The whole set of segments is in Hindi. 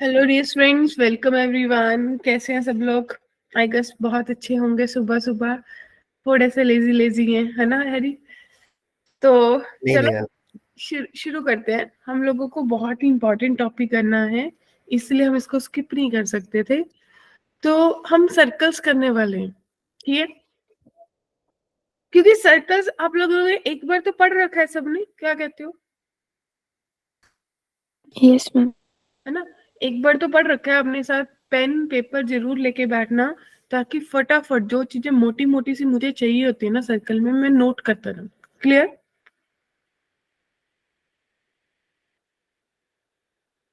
Hello dear friends, welcome everyone. कैसे हैं सब लोग? आई गेस बहुत अच्छे होंगे। सुबह सुबह थोड़े से लेजी लेजी हैं, है ना हैरी? तो नहीं चलो नहीं यार। शुरू करते हैं। हम लोगों को बहुत ही इंपॉर्टेंट टॉपिक करना है, इसलिए हम इसको स्किप नहीं कर सकते थे। तो हम सर्कल्स करने वाले हैं, ठीक है? क्योंकि सर्कल्स आप लोगों ने एक बार तो पढ़ रखा है सबने, क्या कहते हो? Yes ma'am. है ना? एक बार तो पढ़ रखा है। अपने साथ पेन पेपर जरूर लेके बैठना, ताकि फटाफट जो चीजें मोटी मोटी सी मुझे चाहिए होती है ना सर्कल में, मैं नोट करता रहूं। क्लियर?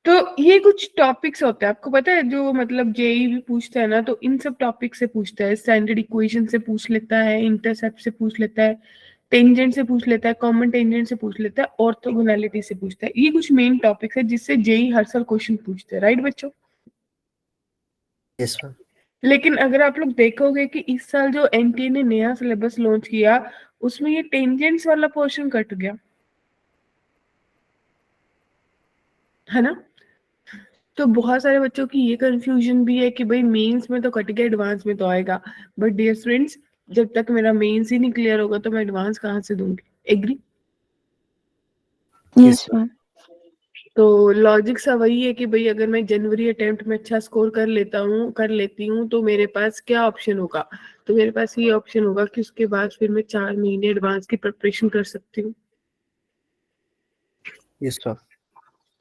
तो ये कुछ टॉपिक्स होते हैं, आपको पता है, जो मतलब जेई भी पूछता है ना, तो इन सब टॉपिक से पूछता है। स्टैंडर्ड इक्वेशन से पूछ लेता है, इंटरसेप्ट से पूछ लेता है, टेंजेंट से पूछ लेता है, कॉमन टेंजेंट से पूछ लेता है, ऑर्थोगोनैलिटी से पूछता है। ये कुछ मेन टॉपिक्स है जिससे जेई हर साल क्वेश्चन पूछते हैं, राइट बच्चों? Yes ma'am. लेकिन अगर आप लोग देखोगे कि इस साल जो एनटीए ने नया सिलेबस लॉन्च किया, उसमें ये टेंजेंट्स वाला पोर्शन कट गया, है ना? तो बहुत सारे बच्चों की ये कंफ्यूजन भी है कि भाई मेंस में तो कट गया, एडवांस में तो आएगा। बट डियर फ्रेंड्स, जब तक मेरा मेंस ही नहीं क्लियर होगा तो मैं एडवांस कहाँ से दूंगी? एग्री? Yes yes ma'am. तो लॉजिक सा वही है कि भाई अगर मैं जनवरी अटेम्प्ट में अच्छा स्कोर कर लेती हूँ, तो मेरे पास क्या ऑप्शन होगा? तो मेरे पास ये ऑप्शन होगा कि उसके बाद फिर मैं 4 महीने एडवांस की प्रिपरेशन कर सकती हूँ। Yes ma'am.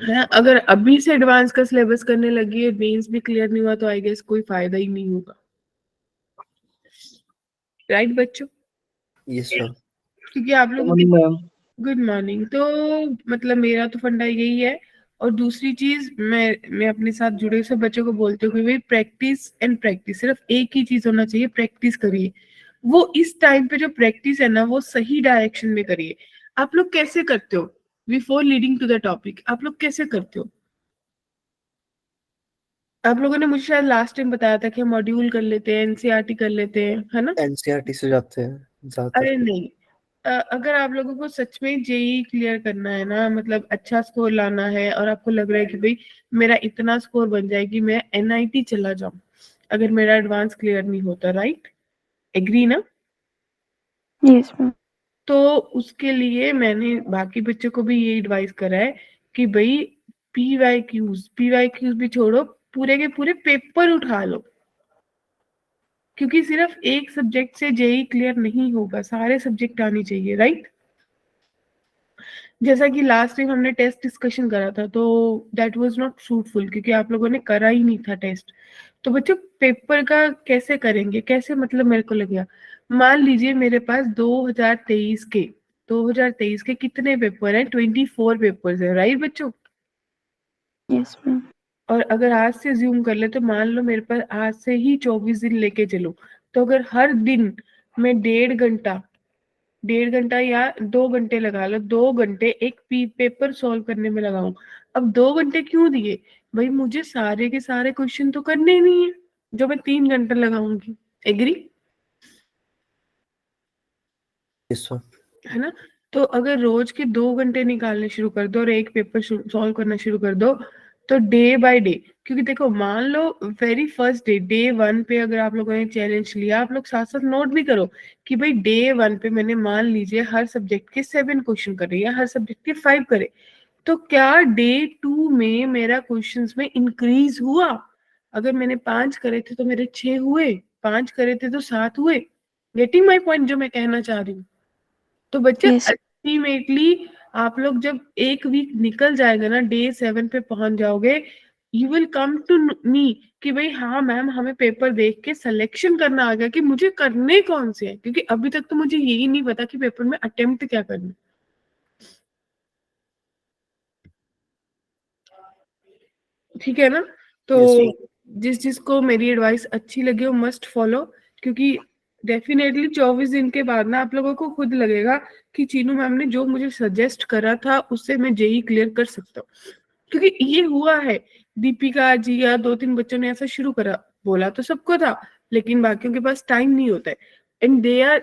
है, अगर अभी से एडवांस का सिलेबस करने लगी है, मेंस भी क्लियर नहीं हुआ, तो आई गेस कोई फायदा ही नहीं होगा। राइट बच्चों? Yes ma'am. क्योंकि आप लोगों की मॉर्निंग मैम। Good morning. तो मतलब मेरा तो फंडा यही है। और दूसरी चीज, मैं अपने साथ जुड़े सब बच्चों को बोलती हूँ कि भाई प्रैक्टिस एंड प्रैक्टिस, सिर्फ एक ही चीज होना चाहिए, प्रैक्टिस करिए। वो इस टाइम पे जो प्रैक्टिस है ना, वो सही डायरेक्शन में करिए। आप लोग कैसे करते हो? Before leading to the topic, आप लोग कैसे करते हो? आप लोगों ने मुझे शायद लास्ट टाइम बताया था कि हम मॉड्यूल कर लेते हैं, एनसीईआरटी कर लेते हैं, है ना? एनसीईआरटी से जाते हैं ज्यादातर। अरे नहीं, अगर आप लोगों को सच में जेई क्लियर करना है ना, मतलब अच्छा स्कोर लाना है, और आपको लग रहा है कि भाई मेरा इतना स्कोर बन जाए कि मैं एनआईटी चला जाऊं अगर मेरा एडवांस क्लियर नहीं होता, राइट? एग्री ना? Yes ma'am. तो उसके लिए मैंने बाकी बच्चों को भी ये एडवाइस करा है कि भाई पीवाई क्यूज भी छोड़ो, पूरे के पूरे पेपर उठा लो। क्योंकि सिर्फ एक सब्जेक्ट से जेई क्लियर नहीं होगा, सारे सब्जेक्ट आनी चाहिए, राइट? जैसा कि लास्ट टाइम हमने टेस्ट डिस्कशन करा था, तो दैट वाज नॉट फ्रूटफुल, क्योंकि आप लोगों ने करा ही नहीं था टेस्ट। तो बच्चों, पेपर का कैसे करेंगे? कैसे मतलब मेरे को लग गया, मान लीजिए मेरे पास 2023 के कितने पेपर हैं? 24 पेपर्स है, राइट बच्चों? Yes ma'am. और अगर आज से ज्यूम कर ले, तो मान लो मेरे पास आज से ही 24 दिन लेके चलो, तो अगर हर दिन मैं 1.5 घंटा, 1.5 घंटा या 2 घंटे लगा लो, 2 घंटे एक पेपर सॉल्व करने में लगाऊं। अब 2 घंटे क्यों दिए? भाई मुझे सारे के सारे क्वेश्चन तो करने ही नहीं है जो मैं 3 घंटे लगाऊंगी। एग्री? Yes ma'am. है ना? तो अगर रोज के 2 घंटे निकालने शुरू कर दो और एक पेपर सॉल्व करना शुरू कर दो, तो डे बाय डे, क्योंकि देखो मान लो वेरी फर्स्ट डे 1 पे अगर आप लोगों ने चैलेंज लिया, आप लोग साथ साथ नोट भी करो कि भाई डे 1 पे मैंने मान लीजिए हर सब्जेक्ट के 7 क्वेश्चन करे या हर सब्जेक्ट के 5 करे, तो क्या डे 2 में मेरा क्वेश्चंस में इंक्रीज हुआ? अगर मैंने 5 करे थे तो मेरे 6 हुए, 5 करे थे तो 7 हुए। गेटिंग माई पॉइंट जो मैं कहना चाह रही हूँ? तो बच्चे यस। अल्टीमेटली आप लोग जब एक वीक निकल जाएगा ना, डे 7 पे पहुंच जाओगे, you will come to me कि भाई हाँ मैम, हमें पेपर देख के सिलेक्शन करना आ गया कि मुझे करने कौन से हैं, क्योंकि अभी तक तो मुझे यही नहीं पता कि पेपर में अटेम्प्ट क्या करना। ठीक है ना? तो यस मैम। जिस जिसको मेरी एडवाइस अच्छी लगी वो मस्ट फॉलो, क्योंकि डेफिनेटली 24 दिन के बाद ना आप लोगों को खुद लगेगा कि चीनू मैम ने जो मुझे सजेस्ट करा था उससे मैं जेई क्लियर कर सकता हूँ। क्योंकि ये हुआ है, दीपिका जी या 2-3 बच्चों ने ऐसा शुरू करा, बोला तो सबको था, लेकिन बाकियों के पास टाइम नहीं होता है, and they are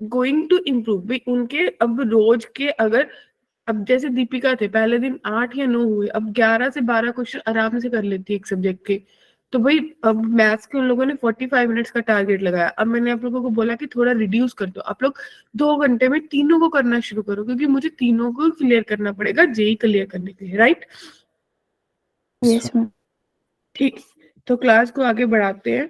going to improve भी। उनके अब रोज के अगर अब जैसे दीपिका थे, पहले दिन 8 या 9 हुए, अब 11 से 12 क्वेश्चन आराम से कर लेती है एक सब्जेक्ट के। तो भाई अब मैथ्स के उन लोगों ने 45 मिनट्स का टारगेट लगाया। अब मैंने आप लोगों को बोला कि थोड़ा रिड्यूस कर दो, आप लोग 2 घंटे में तीनों को करना शुरू करो, क्योंकि मुझे तीनों को क्लियर करना पड़ेगा जेई क्लियर करने के लिए, राइट? Yes, ma'am. ठीक, तो क्लास को आगे बढ़ाते हैं।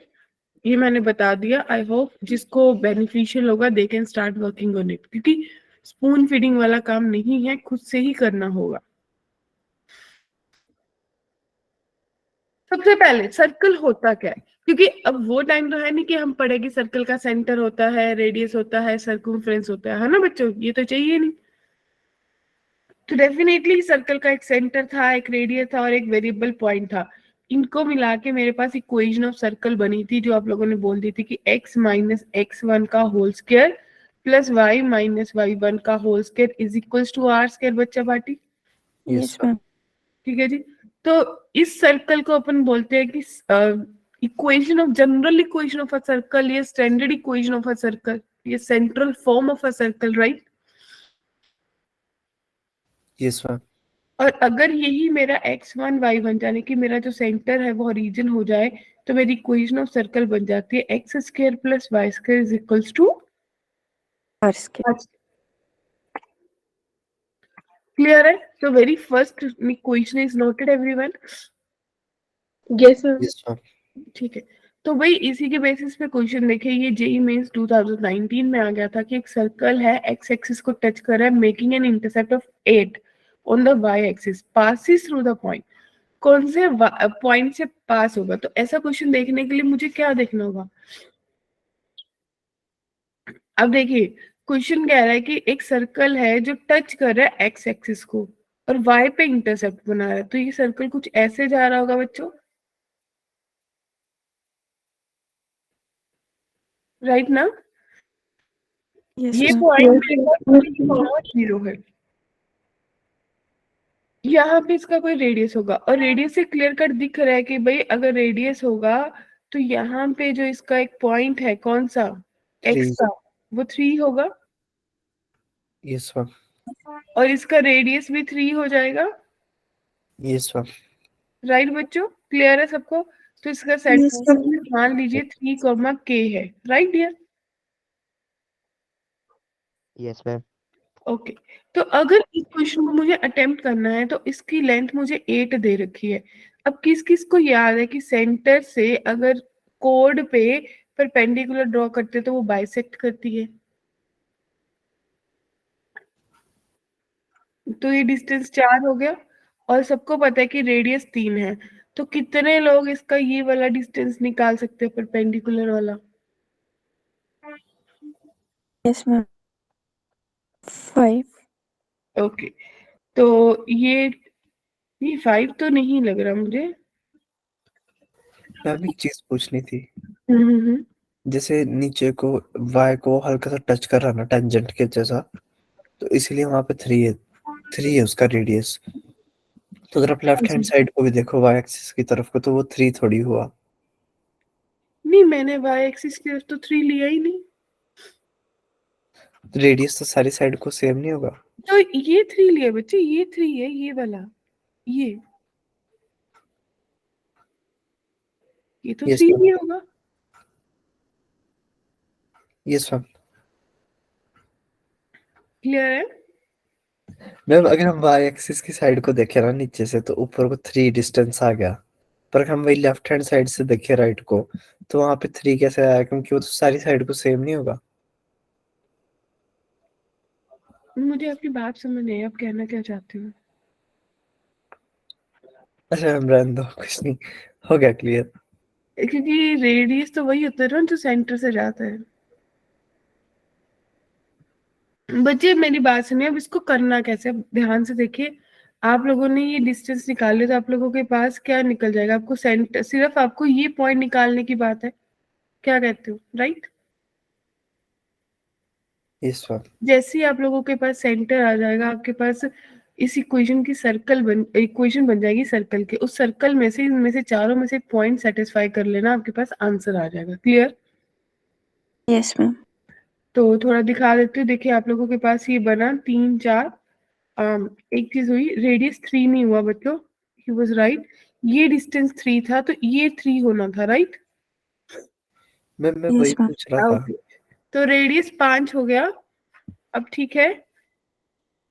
ये मैंने बता दिया। आई होप जिसको बेनिफिशियल होगा they can start working on it, क्योंकि स्पून फीडिंग वाला काम नहीं है, खुद से ही करना होगा। सबसे पहले सर्कल होता क्या है, क्योंकि अब वो टाइम तो है नहीं कि हम पढ़े कि सर्कल का सेंटर होता है, रेडियस होता है, सर्कमफ्रेंस होता है ना बच्चों? ये तो चाहिए नहीं। तो डेफिनेटली सर्कल का एक सेंटर था, एक रेडियस था और एक वेरिएबल पॉइंट था। इनको मिला के मेरे पास इक्वेशन ऑफ सर्कल बनी थी, जो आप लोगों ने बोल दी थी कि x माइनस x1 का whole square plus y minus y1 का whole square is equals to R square. बच्चा पार्टी, Yes, ma'am. ठीक है जी। तो इस सर्कल को अपन बोलते हैं कि equation of general equation of a circle, ये standard equation of a circle, ये central form of a circle, right? Yes ma'am. और अगर यही मेरा x1 y1 यानी कि मेरा जो सेंटर है वो ओरिजिन हो जाए, तो मेरी इक्वेशन ऑफ सर्कल बन जाती है x square plus y square is equals to R square. Clear है? तो very first equation is noted everyone? Yes sir, yes ma'am. ठीक है। तो भाई इसी के बेसिस पे क्वेश्चन देखिए, ये जेई मेंस 2019 में आ गया था कि एक सर्कल है, एक्स एक्सिस को टच कर रहा है, making an intercept of 8 on the y axis, passes through the point. कौन से पॉइंट से पास होगा? तो ऐसा क्वेश्चन देखने के लिए मुझे क्या देखना होगा? अब देखिए क्वेश्चन कह रहा है कि एक सर्कल है जो टच कर रहा है एक्स एक्सिस को और वाई पे इंटरसेप्ट बना रहा है, तो ये सर्कल कुछ ऐसे जा रहा होगा बच्चों, राइट ना? Yes, ये ma'am. पॉइंट जीरो है, यहाँ पे इसका कोई रेडियस होगा, और रेडियस से क्लियर कट दिख रहा है कि भाई अगर रेडियस होगा तो यहाँ पे जो इसका एक पॉइंट है, कौन सा, एक्स 3। का, वो 3 होगा, यस मैम। और इसका रेडियस भी 3 हो जाएगा, यस मैम। राइट बच्चों? क्लियर है सबको? तो इसका Yes, सेंटर ma'am. मान लीजिए 3, k है, right dear? Yes ma'am. Okay. तो अगर इस क्वेश्चन को मुझे अटेम्प्ट करना है तो इसकी लेंथ मुझे 8 दे रखी है। अब किस किस को याद है कि सेंटर से अगर कोड पे परपेंडिकुलर ड्रॉ करते तो वो बाइसेक्ट करती है? तो ये डिस्टेंस 4 हो गया, और सबको पता है कि रेडियस 3 है। तो कितने लोग इसका ये वाला डिस्टेंस निकाल सकते हैं, परपेंडिकुलर वाला? Yes, ma'am. 5. ओके, तो ये 5 तो नहीं लग रहा मुझे। मैम एक चीज पूछनी थी। हम्म। जैसे नीचे को y को हल्का सा टच कर रहा ना टेंजेंट के जैसा, तो इसीलिए वहां पे 3 है उसका रेडियस। तो अगर आप लेफ्ट हैंड साइड को भी देखो y एक्सिस की तरफ को, तो वो 3 थोड़ी हुआ। नहीं, मैंने वाई एक्सिस की तरफ तो 3 लिया ही नहीं। रेडियस तो सारी साइड को सेम नहीं होगा? तो ये 3 लिया बच्चे, ये 3 है, ये वाला, ये तो यस 3 मैम। ही होगा। Yes ma'am. क्लियर है? मैम अगर हम y एक्सिस की साइड को देखें ना नीचे से, तो ऊपर को 3 डिस्टेंस आ गया, पर अगर हम वही लेफ्ट हैंड साइड से देखें राइट को, तो वहां पे 3 कैसे आया? क्योंकि वो तो सारी साइड को सेम नहीं होगा। मुझे आपकी बात समझ नहीं आई, आप कहना क्या चाहते हो? अच्छा मैम रहने दो, कुछ नहीं, हो गया क्लियर। क्योंकि रेडियस तो वही होता है ना जो सेंटर से जाता है। बच्चे मेरी बात सुनिए, अब इसको करना कैसे, अब ध्यान से देखिए। आप लोगों ने ये डिस्टेंस निकाले तो आप लोगों के पास क्या निकल जाएगा? आपको सेंटर, सिर्फ आपको ये पॉइंट निकालने की बात है, क्या कहते हो, राइट? Yes ma'am. जैसे ही आप लोगों के पास सेंटर आ जाएगा, आपके पास इस इक्वेशन की इक्वेशन बन जाएगी सर्कल के। उस सर्कल में से, इनमें से चारों में से पॉइंट सेटिस्फाई कर लेना, आपके पास आंसर आ जाएगा। क्लियर? Yes, ma'am. तो थोड़ा दिखा देती हूँ। देखिए आप लोगों के पास ये बना 3 4, एक चीज हुई, रेडियस 3 नहीं हुआ बच्चों, ही वाज राइट, ये डिस्टेंस 3 था तो ये 3 होना था, राइट? मैं Yes, वही ma'am. पूछ रहा था। ओके, तो रेडियस 5 हो गया, अब ठीक है।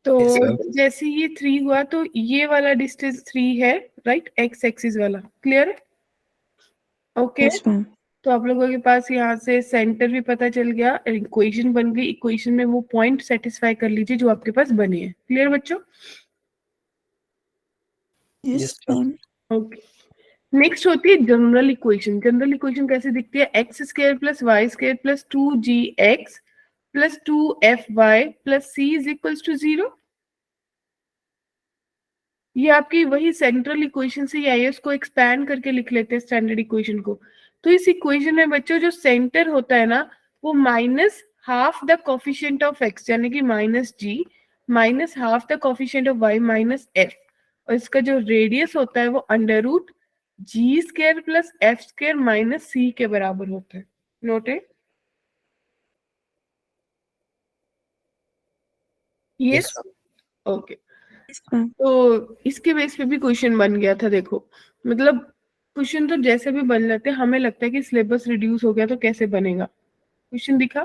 तो Yes, ma'am. जैसे ये 3 हुआ तो ये वाला डिस्टेंस 3 है, राइट? एक्स एक्सिस वाला, क्लियर? Okay, Yes, ma'am. तो आप लोगों के पास यहाँ से सेंटर भी पता चल गया, इक्वेशन बन गई, इक्वेशन में वो पॉइंट सेटिस्फाई कर लीजिए जो आपके पास बने हैं, क्लियर बच्चों? Yes, Yes, ma'am. ma'am. Okay, next होती है जनरल इक्वेशन। जनरल इक्वेशन कैसे दिखती है? X square plus y square plus 2gx plus 2fy plus c is equals to 0। ये आपकी वही सेंट्रल इक्वेशन से ही आई है, उसको एक्सपैंड करके लिख लेते हैं स्टैंडर्ड इक्वेशन को। तो इस इक्वेशन में बच्चों जो सेंटर होता है ना, वो minus half the coefficient of x यानी कि minus g minus half the coefficient of y minus f, और इसका जो रेडियस होता है वो under root g square plus f square minus c के बराबर होता है। Noted? Yes, yes, ma'am. Okay. Yes, ma'am. तो इसके बेस पे भी क्वेश्चन बन गया था, देखो मतलब क्वेश्चन तो जैसे भी बन जाते हैं, हमें लगता है कि सिलेबस रिड्यूस हो गया तो कैसे बनेगा। क्वेश्चन दिखा,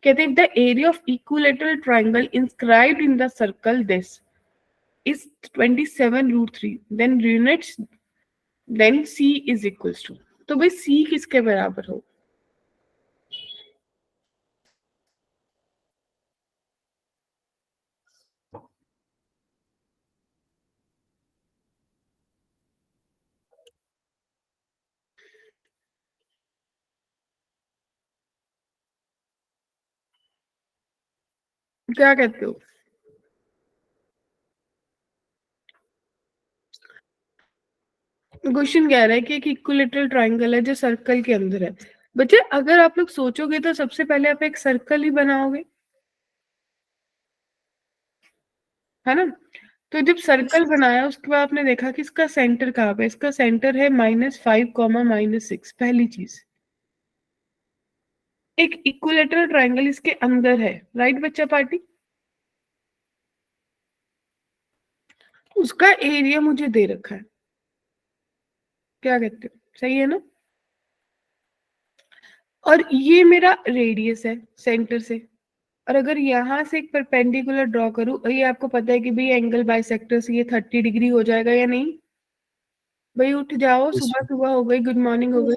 कहते हैं the area of equilateral triangle inscribed in the circle this is 27√3 then units then C is equals to. तो भाई सी किसके बराबर हो? क्या कहते हो? क्वेश्चन कह रहा है कि एक इक्विलेटरल ट्रायंगल है जो सर्कल के अंदर है। बच्चे अगर आप लोग सोचोगे तो सबसे पहले आप एक सर्कल ही बनाओगे, है ना? तो जब सर्कल बनाया उसके बाद आपने देखा कि इसका सेंटर कहाँ पे, इसका सेंटर है -5, -6। पहली चीज, एक इक्विलेटरल ट्रायंगल इसके अंदर है, राइट बच्चा पार्टी? उसका एरिया मुझे दे रखा है, क्या कहते हो? सही है ना? और ये मेरा रेडियस है सेंटर से, और अगर यहाँ से एक परपेंडिकुलर ड्रॉ करूं, ये आपको पता है कि भाई एंगल बाइसेक्टर से ये 30 डिग्री हो जाएगा या नहीं? भाई उठ जाओ, Yes, सुबह ma'am. सुबह हो गई, गुड मॉर्निंग हो गई।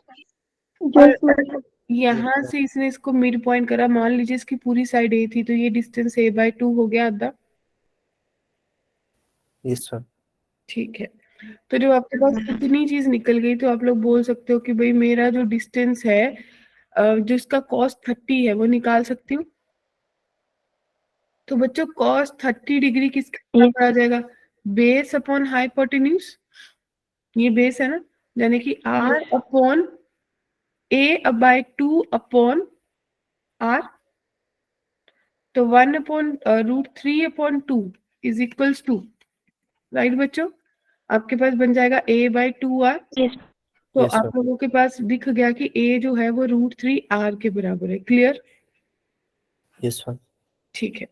और Yes, ma'am. यहाँ Yes, से इसने इसको मिड पॉइंट करा, मान लीजिए इसकी पूरी साइड ए थी तो ये डिस्टेंस a/2 हो गया आधा, ma'am. ठीक है। तो जब आपके पास इतनी चीज निकल गई तो आप लोग बोल सकते हो कि भाई मेरा जो डिस्टेंस है जिसका कॉस 30 है वो निकाल सकती हूँ। तो बच्चों कॉस 30 डिग्री किसके बराबर आ जाएगा? बेस अपॉन हाइपोटेन्यूज, ये बेस है ना, यानी कि r upon a/2 upon r। तो 1/√3/2 इज इक्वल्स टू, राइट बच्चों? आपके पास बन जाएगा a/2r। Yes. तो Yes, ma'am. आप लोगों के पास दिख गया कि a जो है वो √3r के बराबर है, क्लियर? Yes, ma'am. ठीक है।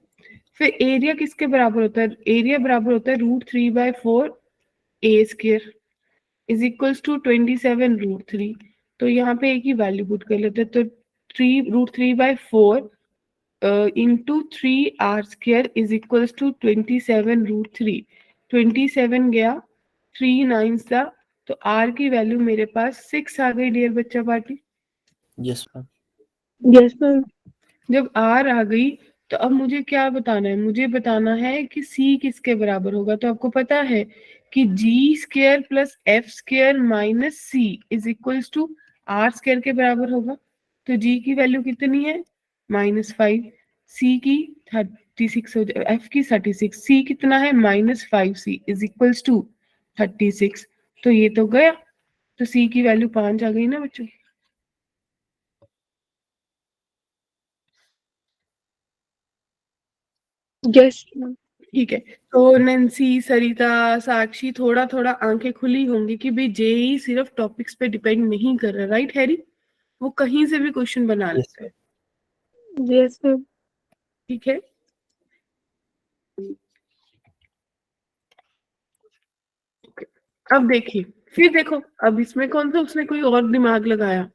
फिर एरिया किसके बराबर होता है? एरिया बराबर होता है √3/4 a square is equals to 27√3। तो यहाँ पे एक ही वैल्यू पुट कर लेते हैं, तो 3√3/4 into 3r² is equals to 27√3। 27 गया, 3 9 था, तो r की वैल्यू मेरे पास 6 आ गई डियर बच्चा party. Yes, ma'am. Yes, ma'am. जब r आ गई तो अब मुझे क्या बताना है? मुझे बताना है कि c किसके बराबर होगा। तो आपको पता है कि g² plus f² minus c is equals to r² के बराबर होगा। तो g की वैल्यू कितनी है? -5, c की 36 हो जाए, f की 36, c कितना है? -5c is equals to 36। तो ये तो गया, तो c की वैल्यू 5 आ गई ना बच्चों। Yes, ma'am. ठीक है। तो नैन्सी, सरिता, साक्षी, थोड़ा थोड़ा आंखें खुली होंगी कि भाई जेई सिर्फ टॉपिक्स पे डिपेंड नहीं कर रहा, राइट हैरी? वो कहीं से भी क्वेश्चन बना Yes, लेता है, Yes, ma'am. ठीक है? अब देखिए, फिर देखो, अब इसमें कौन सा उसने कोई और दिमाग लगाया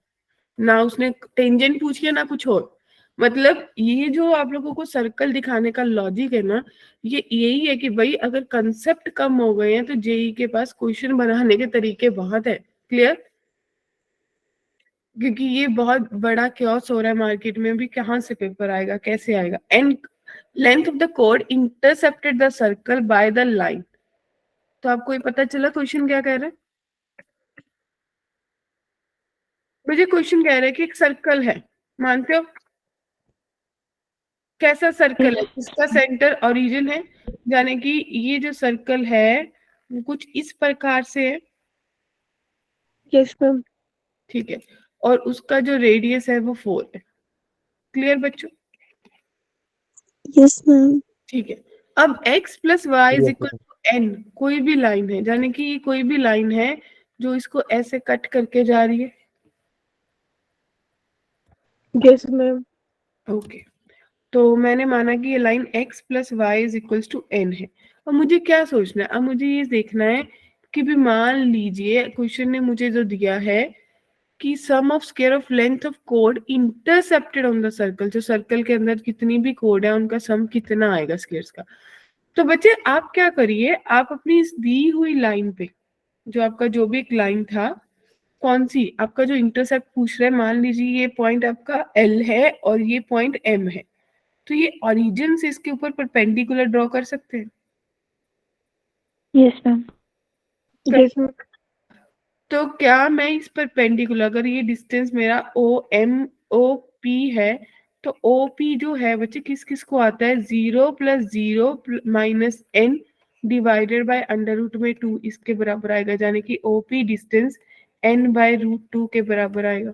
ना, उसने टेंजेंट पूछ लिया ना कुछ और। मतलब ये जो आप लोगों को सर्कल दिखाने का लॉजिक है ना, ये यही है कि भाई अगर कंसेप्ट कम हो गए हैं तो जेई के पास क्वेश्चन बनाने के तरीके बहुत है। क्लियर? क्योंकि ये बहुत बड़ा क्योस हो रहा है मार्केट में भी, कहाँ से पेपर आएगा, कैसे आएगा। And length of the code intercepted the circle by the line. तो आपको ये पता चला क्वेश्चन क्या कह रहा है? मुझे क्वेश्चन कह रहा है कि एक सर्कल है, मानते हो? कैसा सर्कल है, इसका सेंटर ओरिजिन है, यानी कि ये जो सर्कल है वो कुछ इस प्रकार से है, Yes, ma'am. ठीक है, और उसका जो रेडियस है वो 4 है। क्लियर बच्चों? Yes, ma'am. ठीक है। अब x plus y is Yes, equal ma'am. To n, कोई भी लाइन है, यानी कि ये कोई भी लाइन है जो इसको ऐसे कट करके जा रही है। Yes, ma'am. ओके, तो मैंने माना कि ये line x plus y is equal to n है। अब मुझे क्या सोचना है, अब मुझे ये देखना है कि भी मान लीजिए क्वेश्चन ने मुझे जो दिया है कि sum of square of length of कोड इंटरसेप्टेड ऑन द सर्कल, जो सर्कल के अंदर कितनी भी कोड है उनका सम कितना आएगा स्क्वायर्स का। तो बच्चे आप क्या करिए, आप अपनी इस दी हुई लाइन पे, जो आपका जो भी एक लाइन था, कौन सी आपका जो इंटरसेप्ट पूछ रहा है, मान लीजिए ये पॉइंट आपका एल है और ये पॉइंट एम है, तो ये ओरिजिन से इसके ऊपर परपेंडिकुलर ड्रॉ कर सकते हैं। Yes, ma'am. Yes, ma'am. तो क्या मैं इस परपेंडिकुलर, अगर ये डिस्टेंस मेरा ओ एम ओ पी है, तो ओ पी जो है बच्चे किस किस को आता है, 0 plus 0 minus N divided by under root में 2, इसके बराबर आएगा, यानी कि O P distance N by root 2 के बराबर आएगा।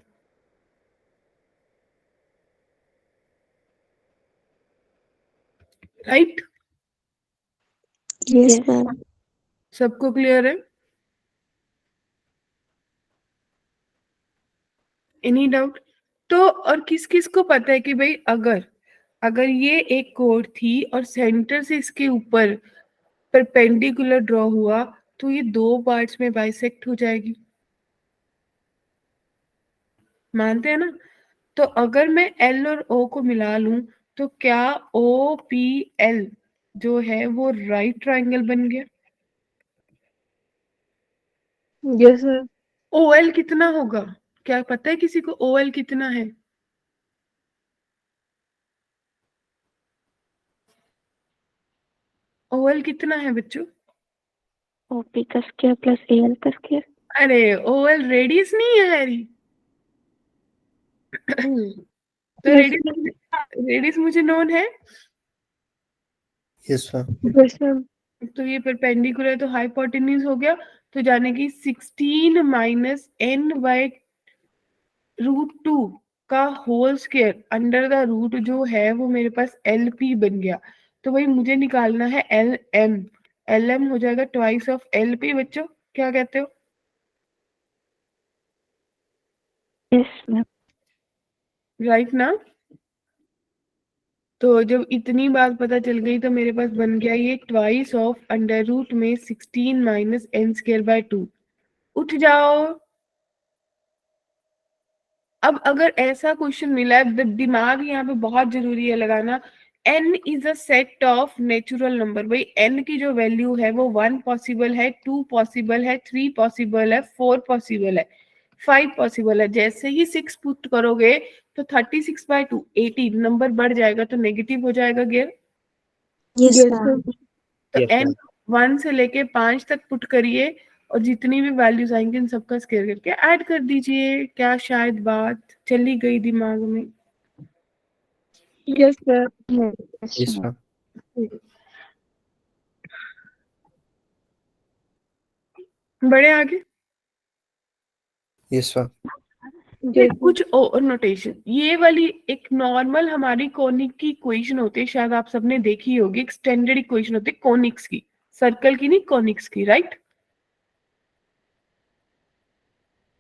राइट? Yes, ma'am. सबको क्लियर है? Any doubt? तो और किस किस को पता है कि भाई अगर अगर ये एक कोड थी और सेंटर से इसके ऊपर परपेंडिकुलर ड्रॉ हुआ तो ये दो पार्ट्स में बाइसेक्ट हो जाएगी, मानते हैं ना? तो अगर मैं एल और ओ को मिला लूं तो क्या ओ पी एल जो है वो राइट ट्रायंगल बन गया? Yes, ma'am. ओ एल कितना होगा, क्या पता है किसी को ओ एल कितना है? ओ एल कितना है बच्चों? OP का स्क्वायर प्लस AL का स्क्वायर. अरे ओ एल रेडियस नहीं है हैरी। तो Yes, ma'am. रेडियस मुझे नोन है, Yes, ma'am. Yes, ma'am. तो ये परपेंडिकुलर तो हाइपोटेन्यूज हो गया, तो जाने की 16 माइनस एन बाय रूट 2 का whole square under the root जो है वो मेरे पास एल पी बन गया। तो भाई मुझे निकालना है एल एम, एल एम हो जाएगा ट्वाइस ऑफ एल पी। बच्चों क्या कहते हो? Yes, ma'am. राइट ना? तो जब इतनी बात पता चल गई तो मेरे पास बन गया ये ट्वाइस ऑफ अंडर रूट में 16 माइनस एन स्क्वायर बाय 2। उठ जाओ। अब अगर ऐसा क्वेश्चन मिला है, दिमाग यहाँ पे बहुत जरूरी है लगाना। n is a set of natural number. भाई n की जो वैल्यू है वो 1 पॉसिबल है, 2 पॉसिबल है, 3 पॉसिबल है, 4 पॉसिबल है, 5 पॉसिबल है। जैसे ही 6 पुट करोगे तो 36/2 18 नंबर बढ़ जाएगा, तो नेगेटिव हो जाएगा गियर। Yes, ma'am. तो Yes, n ma'am. 1 से लेके 5 तक पुट करिए और जितनी भी वैल्यूज आएंगी उन सबका स्क्वायर करके ऐड कर दीजिए। क्या शायद बात चली गई दिमाग में? Yes, ma'am. Yes, ma'am. बड़े आगे Yes, ma'am. Yes, ma'am. कुछ और नोटेशन, ये वाली एक नॉर्मल हमारी कोनिक की इक्वेशन होती है, शायद आप सबने देखी होगी। एक स्टैंडर्ड इक्वेशन होती है कोनिक्स की, सर्कल की नहीं, कोनिक्स की, राइट?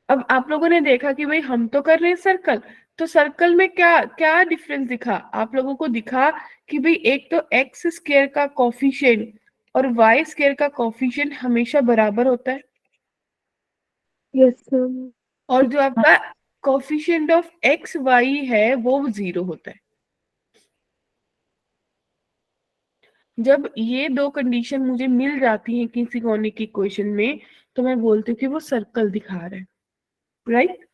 अब आप लोगों ने देखा कि भाई हम तो कर रहे हैं सर्कल, तो सर्कल में क्या क्या डिफरेंस दिखा आप लोगों को? दिखा कि भाई एक तो एक्स स्क्वायर का कोफिशिएंट और वाई स्क्वायर का कोफिशिएंट हमेशा बराबर होता है। Yes, ma'am. और जो आपका कोफिशिएंट ऑफ एक्स वाई है वो 0 होता है। जब ये दो कंडीशन मुझे मिल जाती हैं किसी कॉनिक इक्वेशन में, तो मैं बोलती हूँ कि वो सर्कल दिखा रहा है, राइट।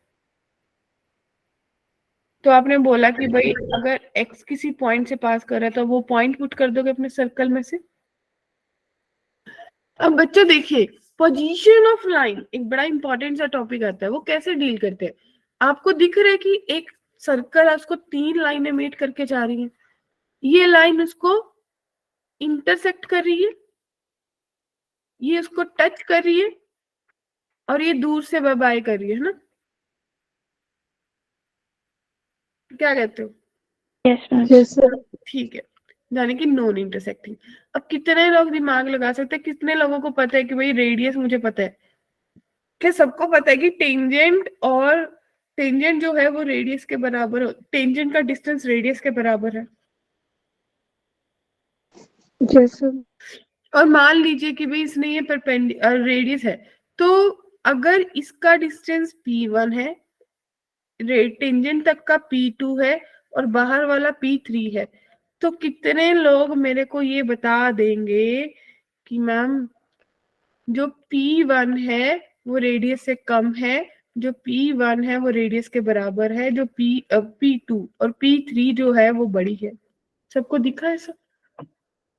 तो आपने बोला कि भाई अगर x किसी पॉइंट से पास कर रहा है तो वो पॉइंट पुट कर दोगे अपने सर्कल में से। अब बच्चों देखिए, पोजीशन ऑफ लाइन एक बड़ा इंपॉर्टेंट सा टॉपिक आता है, वो कैसे डील करते हैं। आपको दिख रहा है कि एक सर्कल है, उसको 3 लाइनें मीट करके जा रही हैं, ये लाइन उसको इंटरसेक्ट कर रही है, ये उसको टच कर रही है, और ये दूर से बाय बाय कर रही है ना। क्या कहते हो? Yes, ma'am. Yes, sir. ठीक है, यानी कि नॉन इंटरसेक्टिंग। अब कितने लोग दिमाग लगा सकते हैं, कितने लोगों को पता है कि भाई रेडियस मुझे पता है? क्या सबको पता है कि टेंजेंट और टेंजेंट जो है वो रेडियस के बराबर हो, टेंजेंट का डिस्टेंस रेडियस के बराबर है। Yes, sir. और मान लीजिए कि भाई इसने ये परपेंडिकुलर रेडियस है, तो अगर इसका डिस्टेंस p1 है, टेंजेंट तक का p2 है, और बाहर वाला p3 है, तो कितने लोग मेरे को ये बता देंगे कि मैम जो p1 है वो रेडियस से कम है, जो p1 है वो रेडियस के बराबर है, जो p2 और p3 जो है वो बड़ी है। सबको दिखा है सब?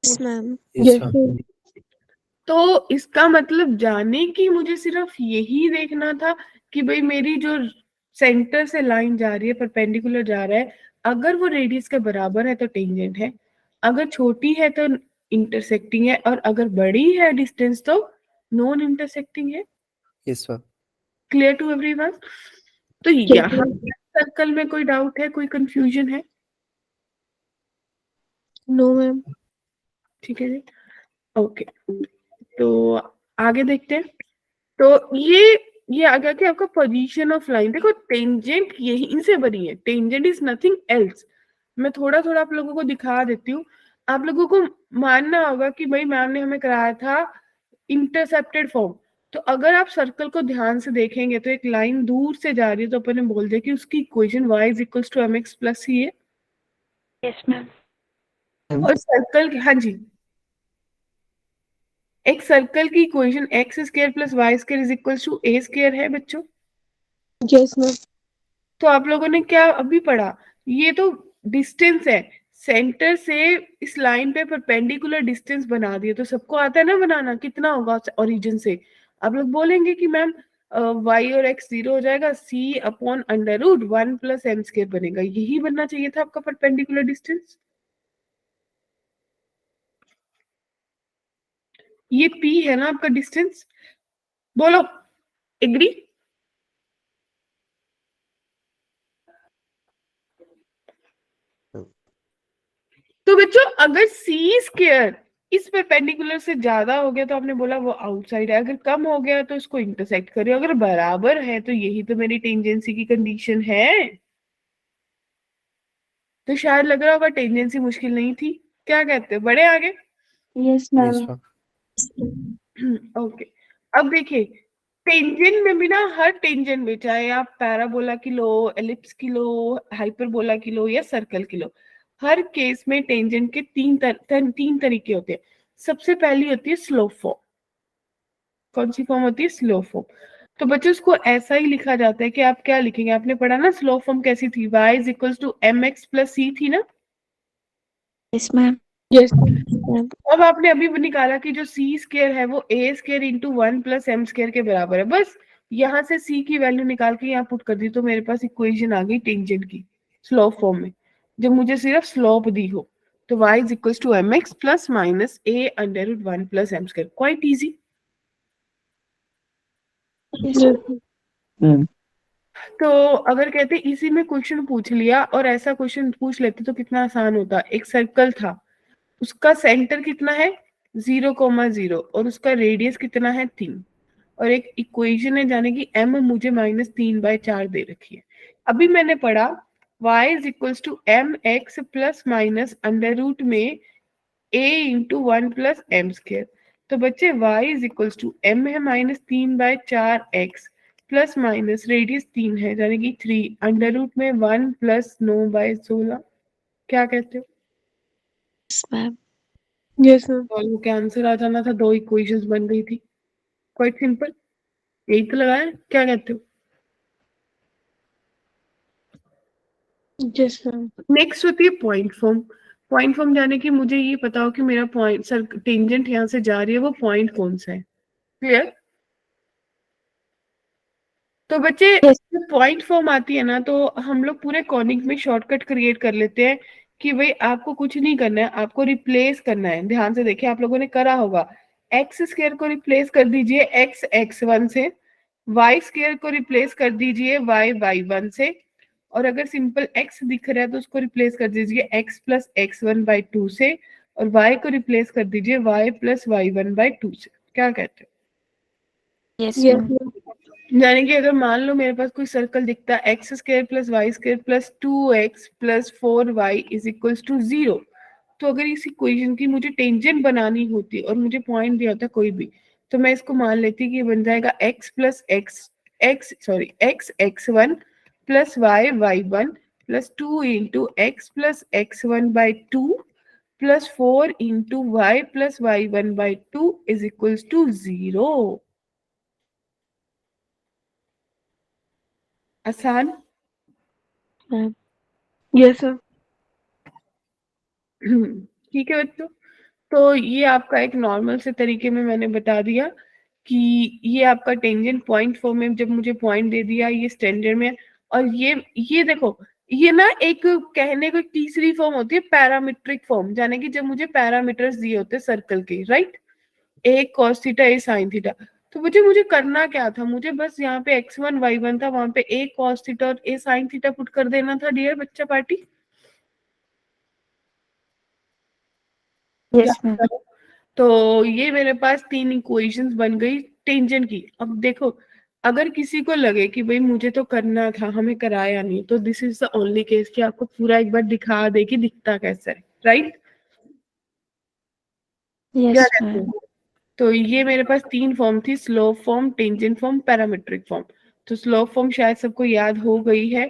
Yes, ma'am. Yes, हाँ। sir. तो इसका मतलब जाने की मुझे सिर्फ यही देखना था कि भाई मेरी जो सेंटर से लाइन जा रही है, परपेंडिकुलर जा रहा है, अगर वो रेडियस के बराबर है तो टेंजेंट है, अगर छोटी है तो इंटरसेक्टिंग है, और अगर बड़ी है डिस्टेंस तो नॉन इंटरसेक्टिंग है। Yes ma'am. Clear to everyone? तो Yes, यहाँ sir. सर्कल में कोई डाउट है, कोई कंफ्यूजन है? No, ma'am. ठीक है जी, ओके। तो आगे देखते हैं। तो ये आ गया कि आपका पोजीशन ऑफ लाइन। देखो टेंजेंट यहीं से बनी है, टेंजेंट इज नथिंग एल्स। मैं थोड़ा थोड़ा आप लोगों को दिखा देती हूँ, आप लोगों को मानना होगा कि भाई मैम ने हमें कराया था इंटरसेप्टेड फॉर्म। तो अगर आप सर्कल को ध्यान से देखेंगे तो एक लाइन दूर से जा रही है, तो अपन ने बोल दिया कि उसकी equation y is equals to mx plus c है। Yes, ma'am. और सर्कल, हाँ जी, एक सर्कल की equation x square plus y square is equals to A square है बच्चों। Yes, ma'am. तो आप लोगों ने क्या अभी पढ़ा? ये तो डिस्टेंस है, सेंटर से इस लाइन पे परपेंडिकुलर डिस्टेंस बना दिए, तो सबको आता है ना बनाना, कितना होगा ओरिजिन से। आप लोग बोलेंगे कि मैम y और x 0 हो जाएगा, c upon under root 1 plus m square बनेगा। यही बनना चाहिए था आपका परपेंडिकुलर डिस्टेंस। ये p है ना आपका डिस्टेंस, बोलो एग्री? तो बच्चों अगर सी स्क्वायर इस परपेंडिकुलर से ज्यादा हो गया तो आपने बोला वो आउटसाइड है, अगर कम हो गया तो इसको इंटरसेक्ट करे, अगर बराबर है तो यही तो मेरी टेंजेंसी की कंडीशन है। तो शायद लग रहा होगा टेंजेंसी मुश्किल नहीं थी। क्या कहते हो, बढ़े आगे? Yes, yes ma'am. Ma'am. Okay. अब देखिए, टेंजेंट में भी ना, हर टेंजेंट में, चाहे आप पैराबोला की लो, एलिप्स की लो, हाइपरबोला की लो या सर्कल की लो, हर केस में टेंजेंट के तीन तरीके होते हैं। सबसे पहली होती है स्लो फॉर्म। कौन सी फॉर्म होती है? Slow form. तो बच्चों उसको ऐसा ही लिखा जाता है कि आप क्या लिखेंगे, आपने पढ़ा ना स्लो फॉर्म कैसी थी, y is equals to mx plus c थी ना। Yes, ma'am. Yes, Ma'am. अब आपने अभी भी निकाला कि जो सी स्क्वायर है वो a square into 1 plus M square के बराबर है। बस यहाँ से सी की वैल्यू निकाल के यहाँ पुट कर दी तो मेरे पास इक्वेशन आ गई टेंजेंट की स्लोप फॉर्म में, जब मुझे सिर्फ स्लोप दी हो। तो y is equals to M x plus minus A under root 1 plus M square. Quite easy. Yes, yes, ma'am. तो अगर कहते इसी में क्वेश्चन पूछ लिया और ऐसा क्वेश्चन पूछ लेते तो कितना आसान होता। एक सर्कल था, उसका सेंटर कितना है 0,0 और उसका रेडियस कितना है 3, और एक इक्वेशन है जाने की m मुझे -3/4 दे रखी है। अभी मैंने पढ़ा y is equals to M x plus minus under root में a into 1 plus M square. तो बच्चे y is equals to m है -3/4x प्लस माइनस रेडियस 3 है यानी कि 3 अंडर रूट में 1 प्लस 9/16 क्या कहते हो? Yes, ma'am. Yes, ma'am. Solve के आंसर आ जाना था, 2 इक्वेशंस बन गई थी, क्वाइट सिंपल, यही तो लगाया, क्या कहते हो? Yes, ma'am. नेक्स्ट होती है पॉइंट फॉर्म। पॉइंट फॉर्म जाने की मुझे ये पता हो कि मेरा पॉइंट सर टेंजेंट यहाँ से जा रही है, वो पॉइंट कौन सा है, क्लियर? तो बच्चे Yes. जब पॉइंट फॉर्म आती है ना तो हम लोग पूरे कॉनिक में शॉर्टकट क्रिएट कर लेते हैं कि भाई आपको कुछ नहीं करना है, आपको रिप्लेस करना है। ध्यान से देखिए, आप लोगों ने करा होगा, एक्स स्क्वायर को रिप्लेस कर दीजिए एक्स x1 से, वाई स्क्वायर को रिप्लेस कर दीजिए वाई y1 से, और अगर सिंपल x दिख रहा है तो उसको रिप्लेस कर दीजिए x प्लस x1/2 से, और y को रिप्लेस कर दीजिए y प्लस y1/2 से। क्या कहते हो? Yes, Yes, ma'am. ma'am. यानी कि अगर मान लो मेरे पास कोई सर्कल दिखता है x square plus y square plus 2x plus 4y is equals to 0, तो अगर इस इक्वेशन की मुझे टेंजेंट बनानी होती और मुझे पॉइंट दिया होता कोई भी, तो मैं इसको मान लेती कि ये बन जाएगा x plus x x1 plus y1 plus 2 into x plus x1/2 plus 4 into y plus y1/2 is equals to 0। आसान? Ma'am. Yes, ma'am. ठीक है बच्चों, तो ये आपका एक नॉर्मल से तरीके में मैंने बता दिया कि ये आपका टेंजेंट पॉइंट फॉर्म में जब मुझे पॉइंट दे दिया, ये स्टैंडर्ड में। और ये देखो, ये ना एक कहने को एक तीसरी फॉर्म होती है पैरामीट्रिक फॉर्म, यानी कि जब मुझे पैरामीटर्स दिए होते हैं सर्कल के, राइट, ए कॉस थीटा ए साइन थीटा, तो मुझे करना क्या था, मुझे बस यहाँ पे x1 y1 था, वहां पे ए कॉस थीटा और ए साइन थीटा पुट कर देना था डियर बच्चा पार्टी। Yes, ma'am. तो ये मेरे पास 3 इक्वेशंस बन गई टेंजेंट की। अब देखो, अगर किसी को लगे कि भाई मुझे तो करना था, हमें कराया नहीं, तो this is the only case कि आपको पूरा एक बार दिखा दे कि दिखता कैसा है, राइट? क्या Yes, कहते ma'am. हो? तो ये मेरे पास 3 फॉर्म थी, slope form, tangent form, parametric form. तो स्लोप फॉर्म शायद सबको याद हो गई है,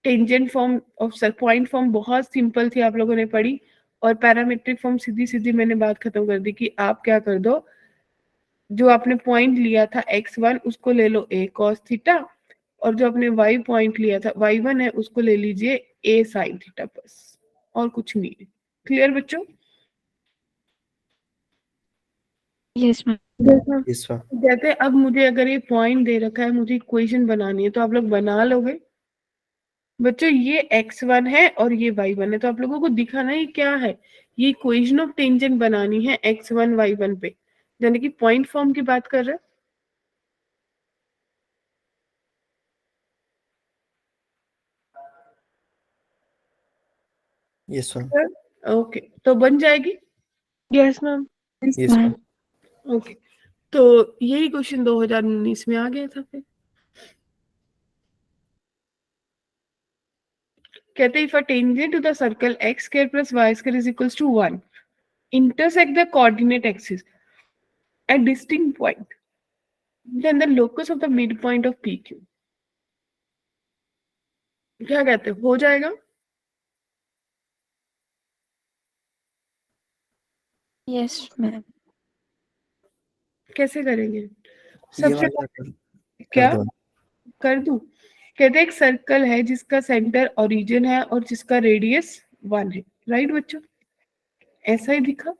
टेंजेंट फॉर्म और पॉइंट फॉर्म बहुत सिंपल थी, आप लोगों ने पढ़ी, और पैरामीट्रिक फॉर्म सीधी सीधी मैंने बात खत्म कर दी कि आप क्या कर दो, जो आपने पॉइंट लिया था x1 उसको ले लो a cos थीटा, और जो आपने y पॉइंट लिया था y1 है उसको ले लीजिए a sin थीटा, बस और कुछ नहीं है। क्लियर बच्चों? Yes, ma'am. Yes, ma'am. Yes, ma'am. जैसे अब मुझे अगर ये पॉइंट दे रखा है, मुझे इक्वेशन बनानी है, तो आप लोग बना लोगे बच्चों। ये x1 है और ये y1 है, तो आप लोगों को दिखाना ही क्या है, ये इक्वेशन ऑफ टेंजेंट बनानी है x1 y1 पे, यानी कि पॉइंट फॉर्म की बात कर रहे हैं। Yes, ma'am. ओके, तो बन जाएगी। Yes, ma'am. Yes, Yes, ma'am. ma'am. Okay, तो यही क्वेश्चन 2019 में आ गया था। फिर कहते हैं if a tangent to the circle x square plus y square is equals to 1 intersect the coordinate axis at distinct point, then the locus of the midpoint of PQ। क्या कहते हो जाएगा? Yes, ma'am. कैसे करेंगे? ये सबसे वाला कर क्या दो। कर दूं? कहते हैं एक सर्कल है जिसका सेंटर ओरिजिन है और जिसका रेडियस 1 है, राइट बच्चों? ऐसा ही दिखा।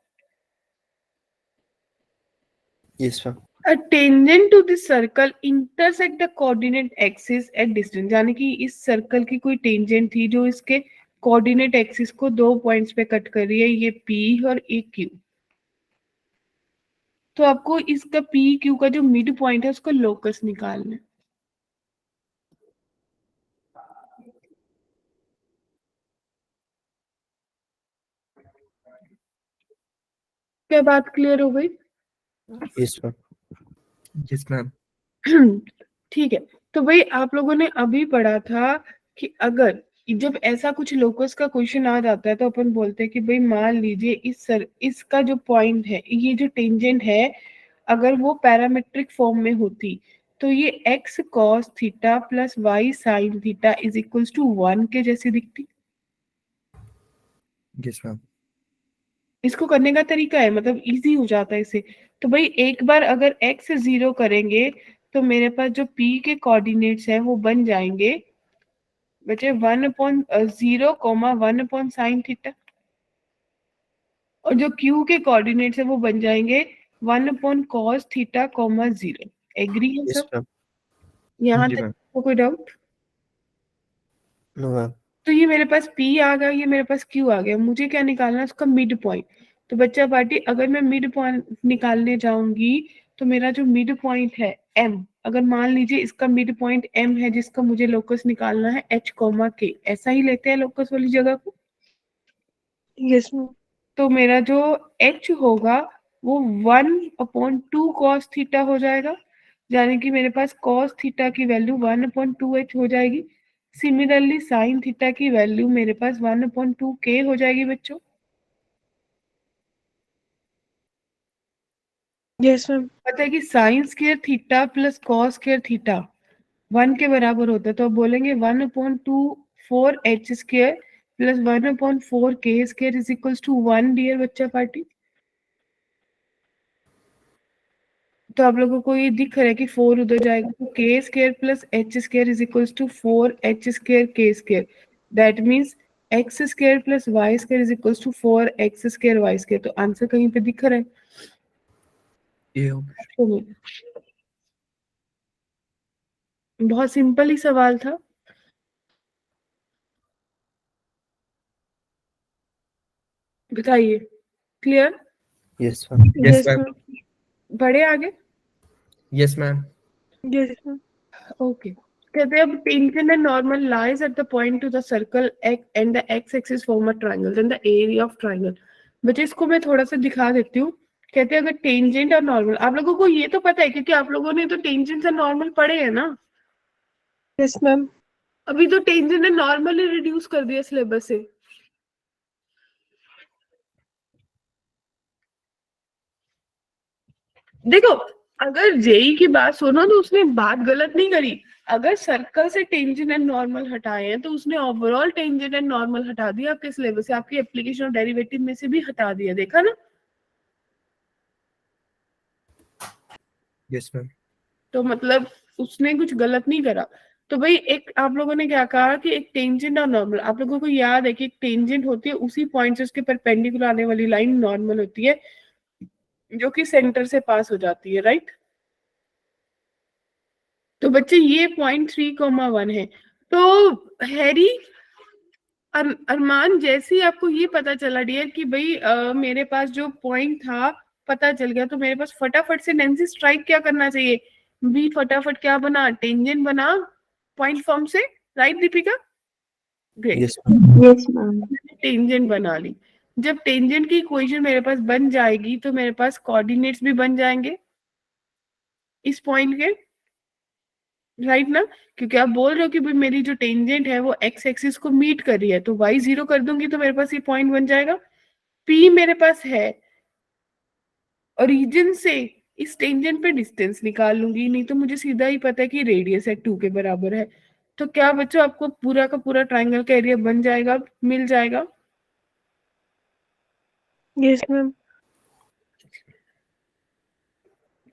Yes, ma'am. A tangent to this circle intersect the coordinate axis at distance, यानी कि इस सर्कल की कोई टेंजेंट थी जो इसके कोऑर्डिनेट एक्सिस को 2 पॉइंट्स पे कट कर रही है, ये P और ये Q। तो आपको इसका P Q का जो मिड पॉइंट है उसका लोकस निकालना है। क्या बात क्लियर हो गई? Yes, ma'am. Yes, ma'am. ठीक है, तो भाई आप लोगों ने अभी पढ़ा था कि अगर जब ऐसा कुछ लोकस का क्वेश्चन आ जाता है तो अपन बोलते हैं कि भाई मान लीजिए इसका जो पॉइंट है, ये जो टेंजेंट है, अगर वो पैरामीट्रिक फॉर्म में होती तो ये x cos theta plus y sin theta is equals to 1 के जैसी दिखती। Yes ma'am. इसको करने का तरीका है, मतलब इजी हो जाता है इससे। तो भाई एक बार अगर x 0 करेंगे तो मेरे पास जो p के कोऑर्डिनेट्स हैं वो बन जाएंगे बचे 1/0, 1 थीटा, और जो q के कोऑर्डिनेट्स है वो बन जाएंगे 1/cos थीटा, 0। एग्री है यस सब? मैम। यहाँ जी तक मैम। कोई डाउट? No ma'am. तो ये मेरे पास P आ गया, ये मेरे पास Q आ गया, मुझे क्या निकालना है? उसका मिड पॉइंट। तो बच्चा पार्टी, अगर मैं मिड पॉइंट निकालने जाऊंगी तो मेरा जो मिड पॉइंट है M, अगर मान लीजिए इसका मिड पॉइंट M है जिसका मुझे लोकस निकालना है H, K, ऐसा ही लेते हैं लोकस वाली जगह को। Yes, ma'am. तो मेरा जो H होगा वो 1/2 cos थीटा हो जाएगा, यानी कि मेरे पास cos थीटा की वैल्यू 1/2H हो जाएगी। सिमिलरली साइन थीटा की वैल्यू मेरे पास 1/2K हो जाएगी बच्चों। Yes, ma'am. पता है कि sine square theta plus cos square theta 1 के बराबर होता है, तो आप बोलेंगे 1/2 4H² plus 1/4K² is equals to 1 dear बच्चा पार्टी। तो आप लोगों को ये दिख रहा है कि 4 उधर जाएगा तो K² plus H² is equals to 4H² K²। That means x² plus y² is equals to 4x² y²। तो आंसर कहीं पे दिख रहा है? ये तो नहीं। बहुत सिंपल ही सवाल था। बताइए, clear? Yes ma'am. Yes, ma'am. बढ़े आगे? Yes ma'am. Yes, ma'am. Okay. कहते हैं अब tangent and normal lies at the point to the circle and the x axis form a triangle then the area of triangle. बच्चे इसको मैं थोड़ा सा दिखा देती हूँ। कहते हैं अगर टेंजेंट और नॉर्मल, आप लोगों को ये तो पता है क्योंकि आप लोगों ने तो टेंजेंट और नॉर्मल पढ़े हैं ना। Yes, ma'am. अभी तो tangent and normal he reduce कर दिया सिलेबस से। देखो, अगर जेई की बात सुनो तो उसने बात गलत नहीं करी। अगर सर्कल से टेंजेंट एंड नॉर्मल हटाए हैं तो उसने ओवरऑल टेंजेंट एंड नॉर्मल हटा दिया आपके सिलेबस से, आपकी एप्लीकेशन और डेरिवेटिव में से भी हटा दिया, देखा ना? Yes ma'am. तो मतलब उसने कुछ गलत नहीं करा। तो भाई एक आप लोगों ने क्या कहा कि एक टेंजेंट और नॉर्मल, आप लोगों को याद है कि एक टेंजेंट होती है उसी पॉइंट से उसके परपेंडिकुलर आने वाली लाइन नॉर्मल होती है जो कि सेंटर से पास हो जाती है, राइट? तो बच्चे ये 0.3, 1 है। तो हैरी अरमान, जैसे ही आपको ये पता चला डियर कि भाई मेरे पास जो पॉइंट था पता चल गया, तो मेरे पास फटाफट से नैंसी स्ट्राइक क्या करना चाहिए? बी फटाफट क्या बना? टेंजेंट बना पॉइंट फॉर्म से, right Deepika? Great. Yes ma'am. Yes, ma'am. Tangent बना ली। जब टेंजेंट की इक्वेशन मेरे पास बन जाएगी तो मेरे पास कोऑर्डिनेट्स भी बन जाएंगे इस पॉइंट के, राइट ना? क्योंकि आप बोल रहे हो कि भाई मेरी जो टेंजेंट है वो एक्स एक्सिस को मीट कर रही है, तो y 0 कर दूंगी तो मेरे पास ये पॉइंट बन जाएगा। P मेरे पास है, ओरिजिन से इस टेंजेंट पे डिस्टेंस निकाल लूंगी, नहीं तो मुझे सीधा ही पता है कि रेडियस है 2 के बराबर है। तो क्या बच्चों आपको पूरा का पूरा ट्रायंगल का एरिया बन जाएगा, मिल जाएगा? Yes, ma'am.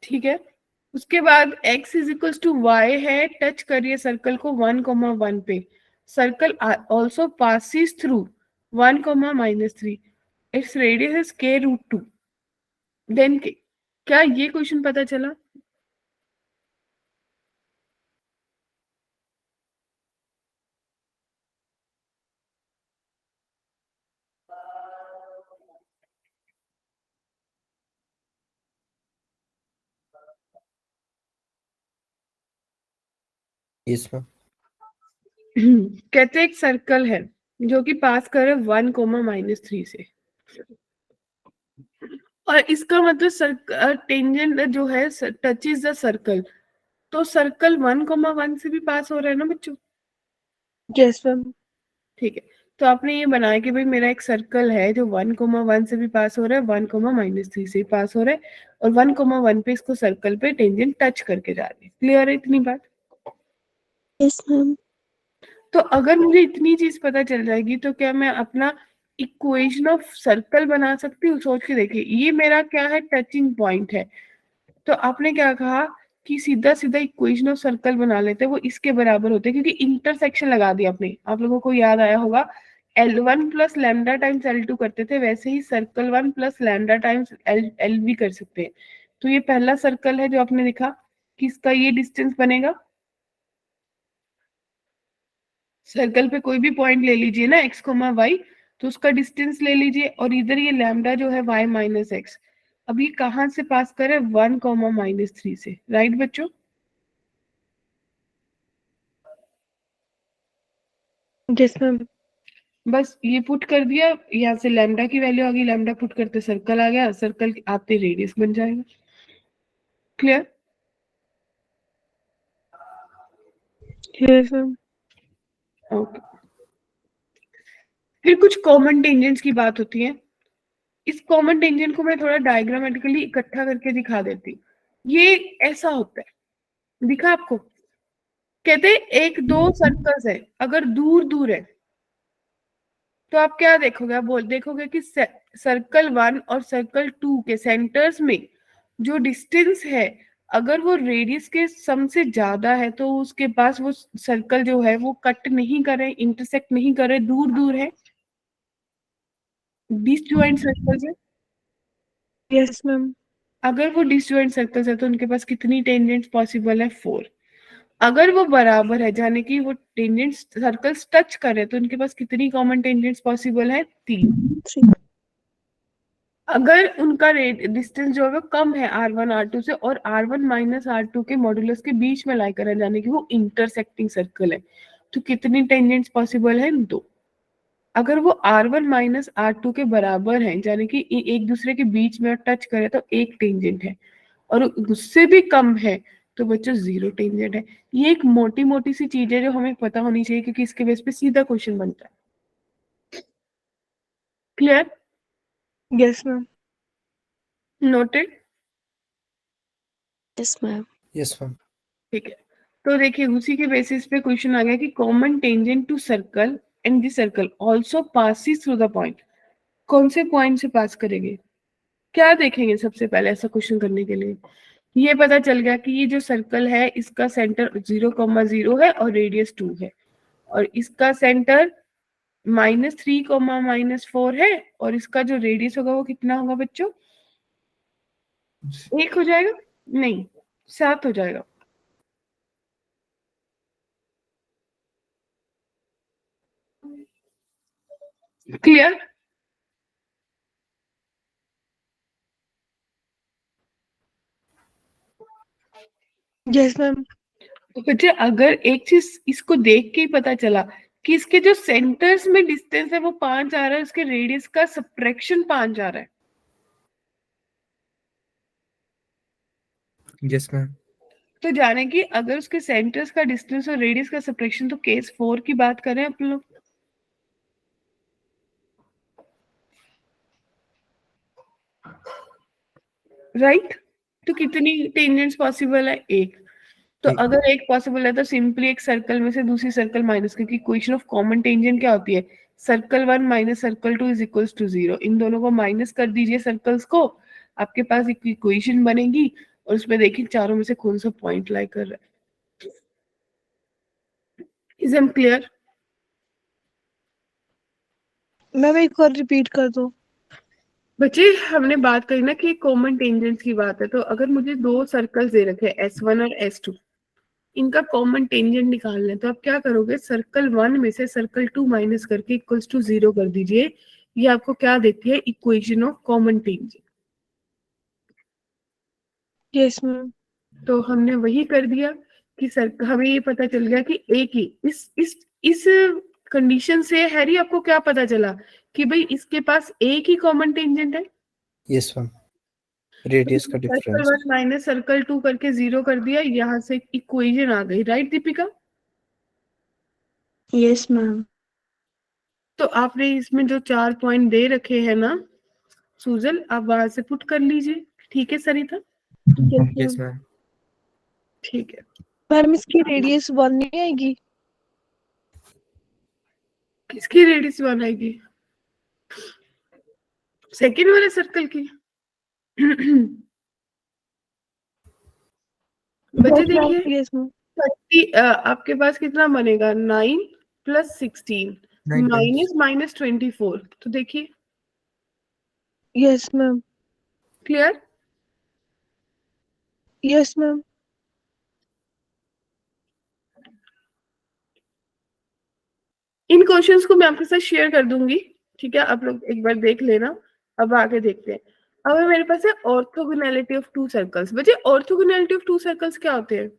ठीक है। उसके बाद x is equals to y है, टच करिए सर्कल को 1, 1 पे। Circle also passes through 1, -3। It's radius is k√2। Then क्या ये क्वेश्चन पता चला? Yes ma'am. कहते एक सर्कल है जो कि पास करे 1, -3 से, और इसका मतलब टेंजेंट जो है टचेस द सर्कल, तो सर्कल 1, 1 से भी पास हो रहा है ना बच्चों? Yes, ma'am. ठीक है। तो आपने ये बनाया कि भाई मेरा एक सर्कल है जो 1,1 से भी पास हो रहा है, 1,-3 से भी पास हो रहा है, और 1,1 पे इसको सर्कल पे टेंजेंट टच करके जा रही है। क्लियर है इतनी बात? Yes ma'am. तो अगर मुझे इतनी चीज पता चल जाएगी तो क्या मैं अपना इक्वेशन ऑफ सर्कल बना सकती हूँ? सोच के देखिए, ये मेरा क्या है, टचिंग पॉइंट है। तो आपने क्या कहा कि सीधा सीधा इक्वेशन ऑफ सर्कल बना लेते हैं, वो इसके बराबर होते हैं, क्योंकि इंटरसेक्शन लगा दिया आपने। आप लोगों को याद आया होगा L1 plus lambda times L2 करते थे, वैसे ही circle 1 plus lambda times L भी कर सकते हैं। तो ये पहला सर्कल है जो आपने लिखा कि इसका ये डिस्टेंस बनेगा। सर्कल पे कोई भी पॉइंट ले लीजिए ना, x, y, तो उसका डिस्टेंस ले लीजिए, और इधर ये लैम्डा जो है y माइनस एक्स। अब ये कहाँ से पास करे? 1,-3 से। राइट बच्चों? Yes ma'am. बस ये पुट कर दिया, यहाँ से लैम्डा की वैल्यू आ गई, लैम्डा पुट करते सर्कल आ गया, सर्कल आते रेडियस बन जाएगा। क्लियर? Yes ma'am. ओके। फिर कुछ कॉमन टेंजेंट्स की बात होती है। इस कॉमन टेंजेंट को मैं थोड़ा डायग्रामेटिकली इकट्ठा करके दिखा देती हूँ। ये ऐसा होता है, दिखा आपको? कहते हैं एक दो सर्कल्स है, अगर दूर दूर है तो आप क्या देखोगे? आप देखोगे कि सर्कल 1 और सर्कल 2 के सेंटर्स में जो डिस्टेंस है, अगर वो रेडियस के सम से ज्यादा है तो उसके पास वो सर्कल जो है वो कट नहीं कर रहे, इंटरसेक्ट नहीं कर रहे, दूर दूर है, डिसजॉइंट सर्कल्स है। Yes ma'am. अगर वो डिसजॉइंट सर्कल्स है तो उनके पास कितनी टेंजेंट्स पॉसिबल है? 4। अगर वो बराबर है, यानी कि वो टेंजेंट्स सर्कल्स टच कर रहे हैं, तो उनके पास कितनी कॉमन टेंजेंट्स पॉसिबल है? 3। 3। अगर उनका रेट डिस्टेंस जो है वो कम है R1 R2 से, और R1 माइनस R2 के मॉड्यूलस के बीच में लाई करा, जाने की वो इंटरसेक्टिंग सर्कल है, तो कितनी टेंजेंट्स पॉसिबल है? 2। अगर वो R1 माइनस R2 के बराबर है, यानी कि एक दूसरे के बीच में टच करे, तो एक टेंजेंट है, और उससे भी कम है तो बच्चों 0 टेंजेंट है। ये एक मोटी मोटी सी चीज है जो हमें पता होनी चाहिए, क्योंकि इसके बेस पे सीधा क्वेश्चन बनता है। Clear? Yes ma'am. Noted? Yes ma'am. Yes ma'am. ठीक है, तो देखिए उसी के बेसिस पे क्वेश्चन आ गया कि common tangent to circle and the circle also passes through the point. कौन से पॉइंट से पास करेंगे? क्या देखेंगे सबसे पहले ऐसा क्वेश्चन करने के लिए? ये पता चल गया कि ये जो सर्कल है इसका सेंटर 0,0 है और रेडियस 2 है, और इसका सेंटर -3, -4 है, और इसका जो रेडियस होगा वो कितना होगा बच्चों? 1 हो जाएगा? नहीं, 7 हो जाएगा। क्लियर? Yes ma'am. तो बच्चे अगर एक चीज इसको देख के ही पता चला कि इसके जो सेंटर्स में डिस्टेंस है वो 5 आ रहा है, उसके रेडियस का सब्ट्रैक्शन 5 आ रहा है, यस मैम। तो जाने कि अगर उसके सेंटर्स का डिस्टेंस और रेडियस का सब्ट्रैक्शन, तो केस 4 की बात करें आप लोग, राइट? तो कितनी टेंजेंट्स पॉसिबल है? 1। तो एक। अगर एक पॉसिबल है तो सिंपली एक सर्कल में से दूसरी सर्कल माइनस, क्योंकि इक्वेशन ऑफ कॉमन टेंजेंट क्या होती है? Circle 1 minus circle 2 is equals to 0। इन दोनों को माइनस कर दीजिए सर्कल्स को, आपके पास एक इक्वेशन बनेगी, और उसमें देखिए चारों में से कौन सा पॉइंट लाई कर रहा है। Is M clear? मैम एक बार रिपीट कर दो। बच्चे हमने बात करी ना कि कॉमन टेंजेंट्स की बात है, तो अगर मुझे दो सर्कल्स दे रखे हैं S1 और S2, इनका कॉमन टेंजेंट निकालना है, तो आप क्या करोगे? सर्कल 1 में से सर्कल 2 माइनस करके इक्वल्स टू 0 कर दीजिए। ये आपको क्या देती है? Equation of common tangent. Yes ma'am. तो हमने वही कर दिया कि सर हमें ये पता चल गया कि एक ही इस कंडीशन से हैरी आपको क्या पता चला कि भाई इसके पास एक ही कॉमन टेंजेंट है। Yes ma'am. रेडियस का सर्कल डिफरेंस। 1 माइनस सर्कल 2 करके 0 कर दिया, यहाँ से इक्वेशन आ गई। राइट दीपिका? Yes ma'am. तो आपने इसमें जो 4 पॉइंट दे रखे हैं ना सुजल, आप वहां से पुट कर लीजिए। ठीक है सरिता? Yes ma'am. ठीक है। मैम इसकी रेडियस 1 नहीं आएगी? किसकी रेडियस 1 आएगी? सेकेंड वाले सर्कल की। बच्चे देखिए, यस मैम। 30 आपके पास कितना बनेगा? 9 + 16 -24। तो देखिए, yes ma'am. Clear? Yes ma'am. इन क्वेश्चंस को मैं आपके साथ शेयर कर दूंगी, ठीक है? आप लोग एक बार देख लेना। अब आगे देखते हैं। अब मेरे पास है ऑर्थोगोनैलिटी ऑफ टू सर्कल्स। बच्चे ऑर्थोगोनैलिटी ऑफ टू सर्कल्स क्या होते हैं?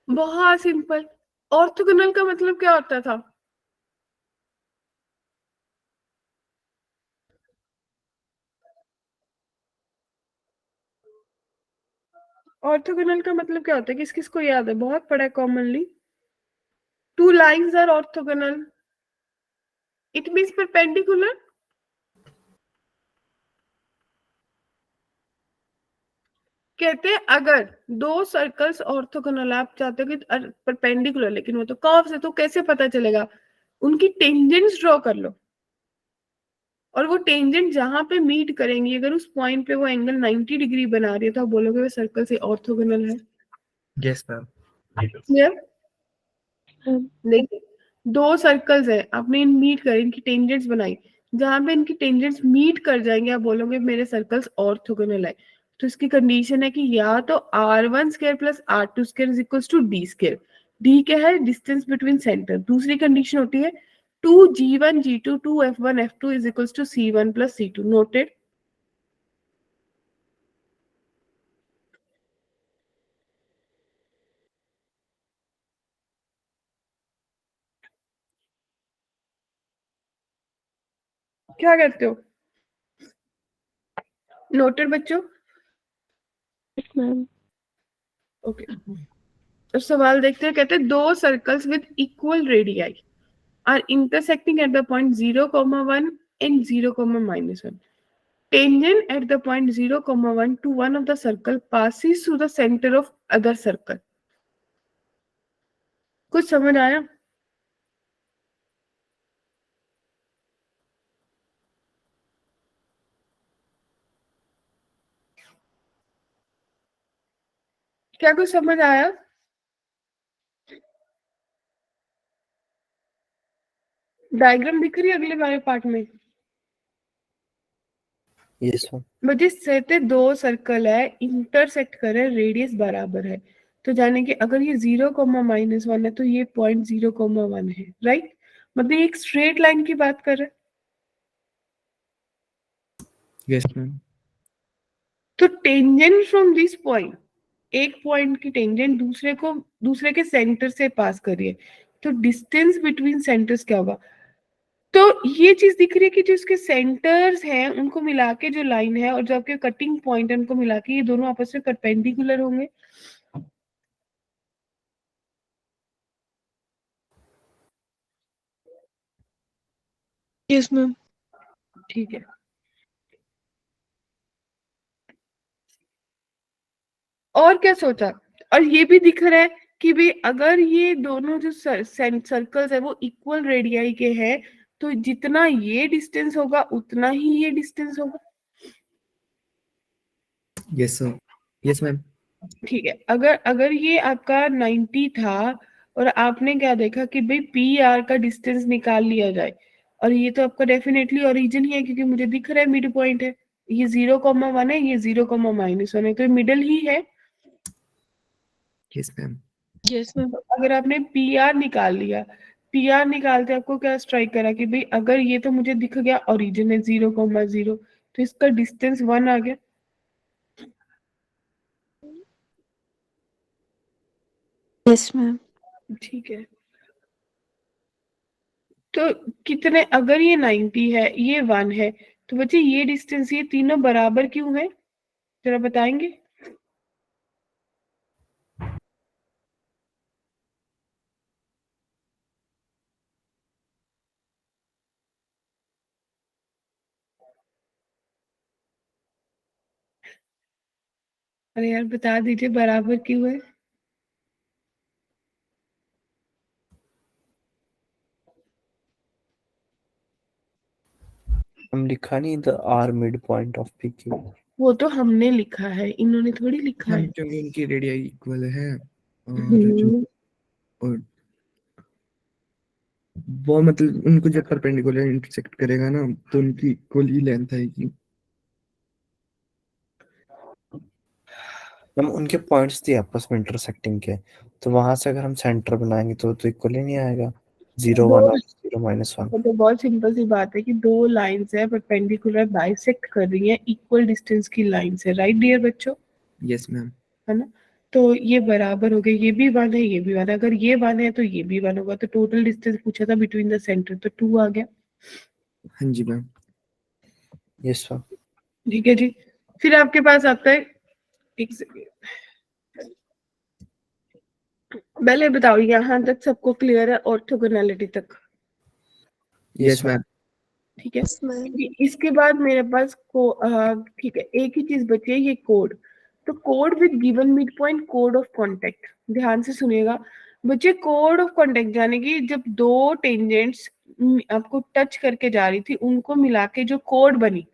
बहुत सिंपल। ऑर्थोगोनल का मतलब क्या होता था? ऑर्थोगोनल का मतलब क्या होता है? किस किस को याद है? बहुत पढ़ा है commonly. Two lines are orthogonal, it means perpendicular. कहते हैं अगर दो सर्कल्स ऑर्थोगोनल, आप चाहते हो कि परपेंडिकुलर, लेकिन वो तो कर्व्स है, तो कैसे पता चलेगा? उनकी टेंजेंट्स ड्रॉ कर लो, और वो टेंजेंट जहां पे मीट करेंगी, अगर उस पॉइंट पे वो एंगल 90 डिग्री बना रही है, तो आप बोलोगे वो सर्कल से ऑर्थोगोनल है। Yes ma'am. क्लियर? देखिए, दो सर्कल्स है, आपने इन मीट कर, इनकी टेंजेंट्स बनाई, जहां पे इनकी टेंजेंट्स मीट कर जाएंगे, आप बोलोगे मेरे सर्कल्स ऑर्थोगोनल है। तो इसकी कंडीशन है कि या तो r1² + r2² is equal to d²। d क्या है? Distance between centre. दूसरी कंडीशन होती है 2g1 g2 2f1 f2 is equal to c1 + c2। Noted? क्या कहते हो? नोटेड बच्चों? Yes ma'am. ओके। तो सवाल देखते हैं। कहते हैं दो circles with equal radii are intersecting at the point 0, 1 and 0, -1. Tangent at the point 0, 1 to one of the circle passes through the center of other circle. कुछ समझ आया? क्या कुछ समझ आया? डायग्राम दिख रही है अगले वाले पार्ट में? Yes ma'am. बच्चे सहते दो सर्कल है, इंटरसेक्ट करे, रेडियस बराबर है, तो जाने कि अगर ये 0, -1 है, तो ये पॉइंट 0, 1 है, राइट? मतलब ये एक स्ट्रेट लाइन की बात कर रहे हैं। Yes ma'am. तो टेंजेंट फ्रॉम दिस पॉइंट, एक पॉइंट की टेंजेंट दूसरे के सेंटर से पास करिए, तो डिस्टेंस बिटवीन सेंटर्स क्या होगा? तो ये चीज दिख रही है कि जो इसके सेंटर्स हैं उनको मिला के जो लाइन है, और जो आपके कटिंग पॉइंट है उनको मिला के, ये दोनों आपस में परपेंडिकुलर होंगे। Yes ma'am. ठीक है। और क्या सोचा? और ये भी दिख रहा है कि भाई अगर ये दोनों जो सर्कल्स है वो इक्वल रेडियाई के हैं, तो जितना ये डिस्टेंस होगा उतना ही ये डिस्टेंस होगा। Yes sir. Yes ma'am. ठीक है। अगर अगर ये आपका 90 था, और आपने क्या देखा कि भाई पी आर का डिस्टेंस निकाल लिया जाए, और ये तो आपका डेफिनेटली ओरिजिन ही है, क्योंकि मुझे दिख रहा है मिड पॉइंट है, ये 0, 1 है, ये 0, -1 है, तो मिडल ही है। Yes ma'am. Yes ma'am. तो अगर आपने पी आर निकाल लिया, पी आर निकालते आपको क्या स्ट्राइक करा कि भाई अगर ये तो मुझे दिख गया ओरिजिन है 0, 0, तो इसका डिस्टेंस 1 आ गया। Yes ma'am. ठीक है। तो कितने, अगर ये 90 है, ये 1 है, तो बच्चे ये डिस्टेंस, ये तीनों बराबर क्यों है? जरा बताएंगे। अरे यार बता दीजिए बराबर क्यों है? हम लिखा नहीं the R mid point of P Q. वो तो हमने लिखा है, इन्होंने थोड़ी लिखा हम है। क्योंकि उनकी रेडियाई इक्वल है और जो हम्म, और वो मतलब उनको जब परपेंडिकुलर इंटरसेक्ट करेगा ना तो उनकी इक्वल ही लेंथ आएगी। हम उनके पॉइंट्स दिए आपस में इंटरसेक्टिंग के, तो वहां से अगर हम सेंटर बनाएंगे तो इक्वल ही नहीं आएगा। 0 दो 1 और 0 -1। वो तो बहुत सिंपल सी बात है कि दो लाइंस है परपेंडिकुलर बाइसेक्ट कर रही हैं इक्वल डिस्टेंस की लाइंस है, राइट डियर बच्चों? Yes ma'am. है ना? तो ये बराबर हो गए, ये भी वन है ये भी वन है, अगर ये वन है तो ये भी वन होगा, तो टोटल डिस्टेंस पूछा था बिटवीन द सेंटर, तो 2 आ गया। हाँ जी मैम। Yes ma'am. ठीक है जी। फिर आपके पास आता है, एक सेकंड, पहले बताओ यहाँ तक सबको क्लियर है ऑर्थोगोनैलिटी तक? Yes yes ma'am. मैम। ठीक है। Yes, ma'am. इसके बाद मेरे पास को ठीक है, एक ही चीज बची है, ये कोड। तो code with given mid point, code of contact, ध्यान से सुनिएगा बच्चे। कोड ऑफ कांटेक्ट यानी कि जब दो टेंजेंट्स आपको टच करके जा रही थी उनको मिला के जो कोड बनी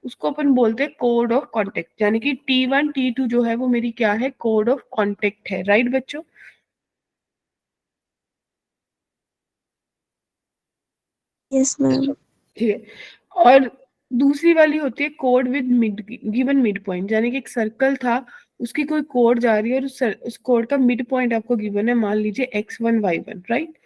उसको अपन बोलते हैं कोड ऑफ कांटेक्ट, यानी कि T1 T2 जो है वो मेरी क्या है, कोड ऑफ कांटेक्ट है, राइट बच्चों? Yes, ma'am. ठीक है। और दूसरी वाली होती है code with mid, given mid point, यानी कि एक सर्कल था उसकी कोई कोड जा रही है और उस कोड का मिड पॉइंट आपको गिवन है, मान लीजिए x1 y1, राइट?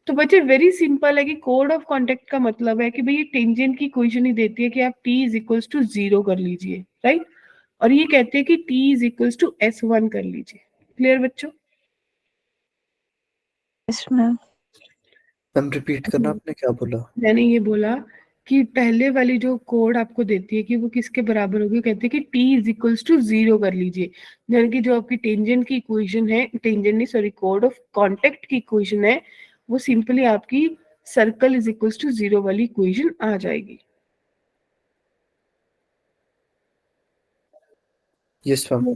तो बच्चे वेरी सिंपल है कि कोड ऑफ कांटेक्ट का मतलब है कि भाई ये टेंजेंट की इक्वेशन ही देती है कि आप t इज इक्वल्स टू 0 कर लीजिए, राइट? और ये कहते हैं कि t is equals to s1 कर लीजिए। क्लियर बच्चों? Yes, ma'am. मैम रिपीट करना, आपने क्या बोला? मैंने ये बोला कि पहले वाली जो कोड आपको देती है कि वो किसके बराबर होगी, कहते हैं कि t इज इक्वल्स टू 0 कर लीजिए, यानी कि जो आपकी टेंजेंट की इक्वेशन है, टेंजेंट नहीं सॉरी, कोड ऑफ कांटेक्ट की इक्वेशन है, वो सिंपली आपकी सर्कल इज इक्वल्स टू 0 वाली इक्वेशन आ जाएगी। Yes ma'am.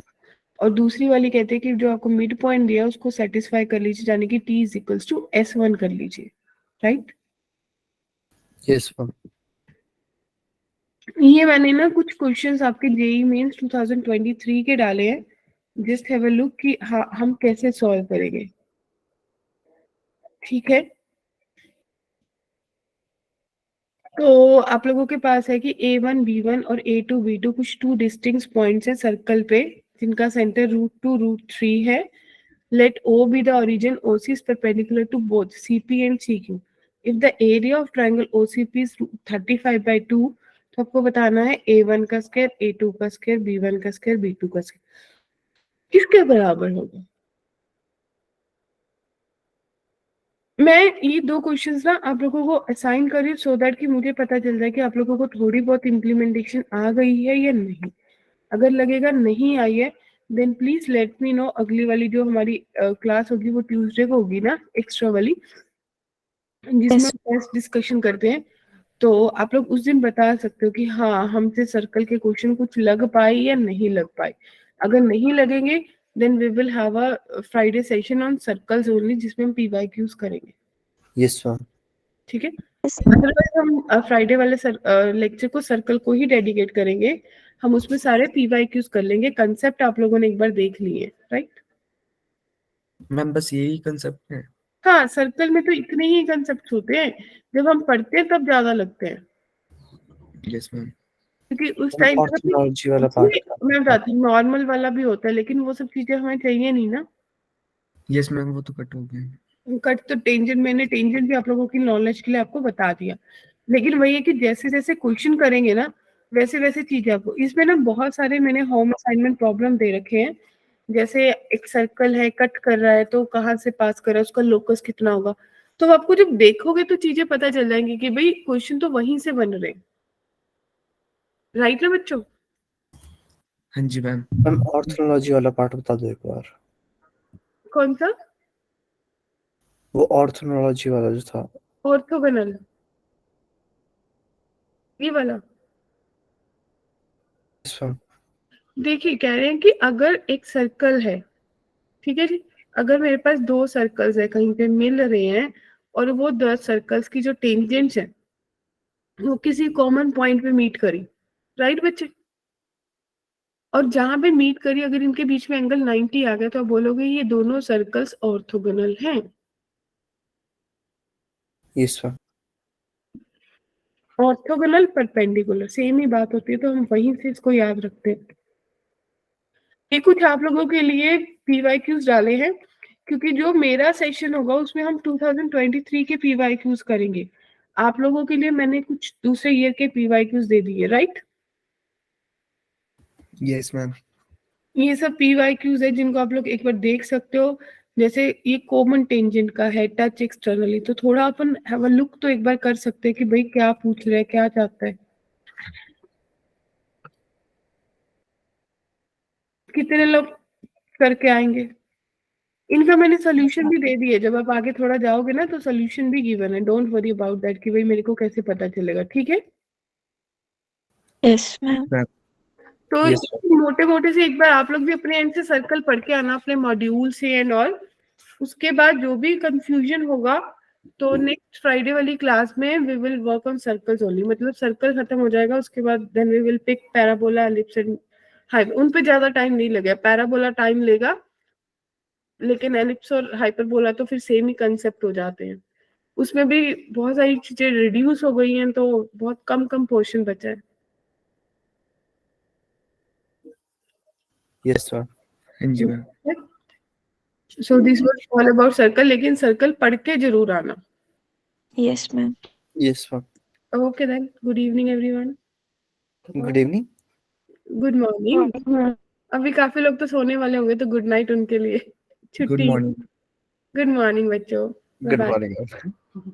और दूसरी वाली कहते हैं कि जो आपको मिड पॉइंट दिया उसको सेटिस्फाई कर लीजिए, यानी कि t is equals to s1 कर लीजिए, राइट? Yes ma'am. ये मैंने ना कुछ क्वेश्चंस आपके जेई मेंस 2023 के डाले हैं, जस्ट हैव अ लुक कि हाँ हम कैसे सॉल्व करेंगे। ठीक है, तो आप लोगों के पास है कि A1 B1 और A2 B2 कुछ टू डिस्टिंक्ट पॉइंट्स है सर्कल पे जिनका सेंटर √2 √3 है। Let O be the origin, OC is perpendicular to both CP and CQ. If the area of triangle OCP is 35/2, तो आपको बताना है A1 का स्क्वायर, A2 का स्क्वायर, B1 का स्क्वायर, B2 का स्क्वायर किसके बराबर होगा। मैं ये दो क्वेश्चंस ना आप लोगों को असाइन कर रही हूँ सो दैट कि मुझे पता चल जाए कि आप लोगों को थोड़ी बहुत इम्प्लीमेंटेशन आ गई है या नहीं। अगर लगेगा नहीं आई है then please let me know. अगली वाली जो हमारी क्लास होगी वो ट्यूसडे को होगी ना, एक्स्ट्रा वाली, जिसमें Yes. टेस्ट डिस्कशन करते हैं। तो आप लोग उस दिन बता सकते हो कि हाँ हमसे सर्कल के क्वेश्चन कुछ लग पाए या नहीं लग पाए। अगर नहीं लगेंगे then we will have a Friday session on circles only, जिसमें हम पीवाईक्यूज करेंगे। Yes ma'am. ठीक है, Yes. अदरवाइज हम फ्राइडे वाले लेक्चर को सर्कल को ही डेडिकेट करेंगे। हम उसमें सारे पीवाईक्यूज कर लेंगे, कंसेप्ट आप लोगों ने एक बार देख लिए, राइट? मैम बस यही कंसेप्ट है। हाँ, सर्कल में तो इतने ही कंसेप्ट होते हैं, जब हम पढ़ते हैं तब ज्यादा लगते हैं, यस मैम। क्योंकि उस टाइम पर ऑर्थोलॉजी वाला पार्ट था। मैं बताती हूँ नॉर्मल वाला भी होता है, लेकिन वो सब चीजें हमें चाहिए नहीं ना। यस मैम वो तो कट हो गया। कट तो टेंजेंट, मैंने टेंजेंट भी आप लोगों की नॉलेज के लिए आपको बता दिया, लेकिन वही है कि जैसे जैसे क्वेश्चन करेंगे ना वैसे वैसे चीजें आपको इसमें ना बहुत सारे मैंने होम असाइनमेंट प्रॉब्लम दे रखे हैं। जैसे एक सर्कल है कट कर रहा है तो कहाँ से पास कर रहा है, उसका लोकस कितना होगा, तो आपको जब देखोगे तो चीजें पता चल जाएंगी कि भाई क्वेश्चन तो वहीं से बन रहे हैं, राइट ना बच्चों? हाँ जी मैम। मैम ऑर्थोलॉजी वाला पार्ट बता दो एक बार। कौन सा? वो ऑर्थोलॉजी वाला जो था। ऑर्थोगोनल, ये वाला। Yes ma'am. देखिए कह रहे हैं कि अगर एक सर्कल है, ठीक है जी, अगर मेरे पास 2 सर्कल्स है कहीं पे मिल रहे हैं और वो 10 सर्कल्स की जो टेंजेंट्स है वो किसी कॉमन पॉइंट पे मीट करी, राइट बच्चे, और जहां पे मीट करी अगर इनके बीच में एंगल 90 आ गया तो आप बोलोगे ये दोनों सर्कल्स ऑर्थोगोनल हैं। Yes ma'am. Orthogonal perpendicular same ही बात होती है, तो हम वहीं से इसको याद रखते हैं। ये कुछ आप लोगों के लिए पीवाईक्यूज डाले हैं क्योंकि जो मेरा सेशन होगा उसमें हम 2023 के पीवाईक्यूज करेंगे। आप लोगों के लिए मैंने कुछ दूसरे ईयर के पीवाईक्यूज दे दिए, राइट। Yes ma'am. ये सब पीवाईक्यूज है जिनको आप लोग एक बार देख सकते हो। जैसे ये कॉमन टेंजेंट का है, टच एक्सटर्नली, तो थोड़ा अपन हैव अ लुक तो एक बार कर सकते हैं कि भाई क्या पूछ रहे हैं, क्या चाहता है। कितने लोग करके आएंगे? इनका मैंने सोल्यूशन भी दे दिए, जब आप आगे थोड़ा जाओगे ना तो सोल्यूशन भी गिवन है, डोंट वरी अबाउट दैट कि भाई मेरे को कैसे पता चलेगा, ठीक है। Yes, ma'am. तो Yes, मोटे मोटे से एक बार आप लोग भी अपने एंड से सर्कल पढ़ के आना अपने मॉड्यूल से एंड ऑल। उसके बाद जो भी कंफ्यूजन होगा तो नेक्स्ट फ्राइडे वाली क्लास में we will work on circles only, मतलब सर्कल खत्म हो जाएगा उसके बाद then we will pick parabola, ellipse and hyper. उन पे ज्यादा टाइम नहीं लगेगा, पैराबोला टाइम लेगा लेकिन एलिप्स और हाइपरबोला तो फिर सेम ही कंसेप्ट हो जाते हैं। उसमें भी बहुत सारी चीजें रिड्यूस हो गई हैं तो बहुत कम कम पोर्शन बचा है। yes ma'am. हाँ जी ma'am. So this was all about circle, लेकिन सर्कल पढ़ के जरूर आना। Yes, ma'am. Yes ma'am. Okay then, good evening everyone. Good evening. Good morning. अभी काफी लोग तो सोने वाले होंगे तो गुड नाइट उनके लिए, गुड छुट्टी। मॉर्निंग। गुड मॉर्निंग बच्चों, गुड बाय। Morning ma'am.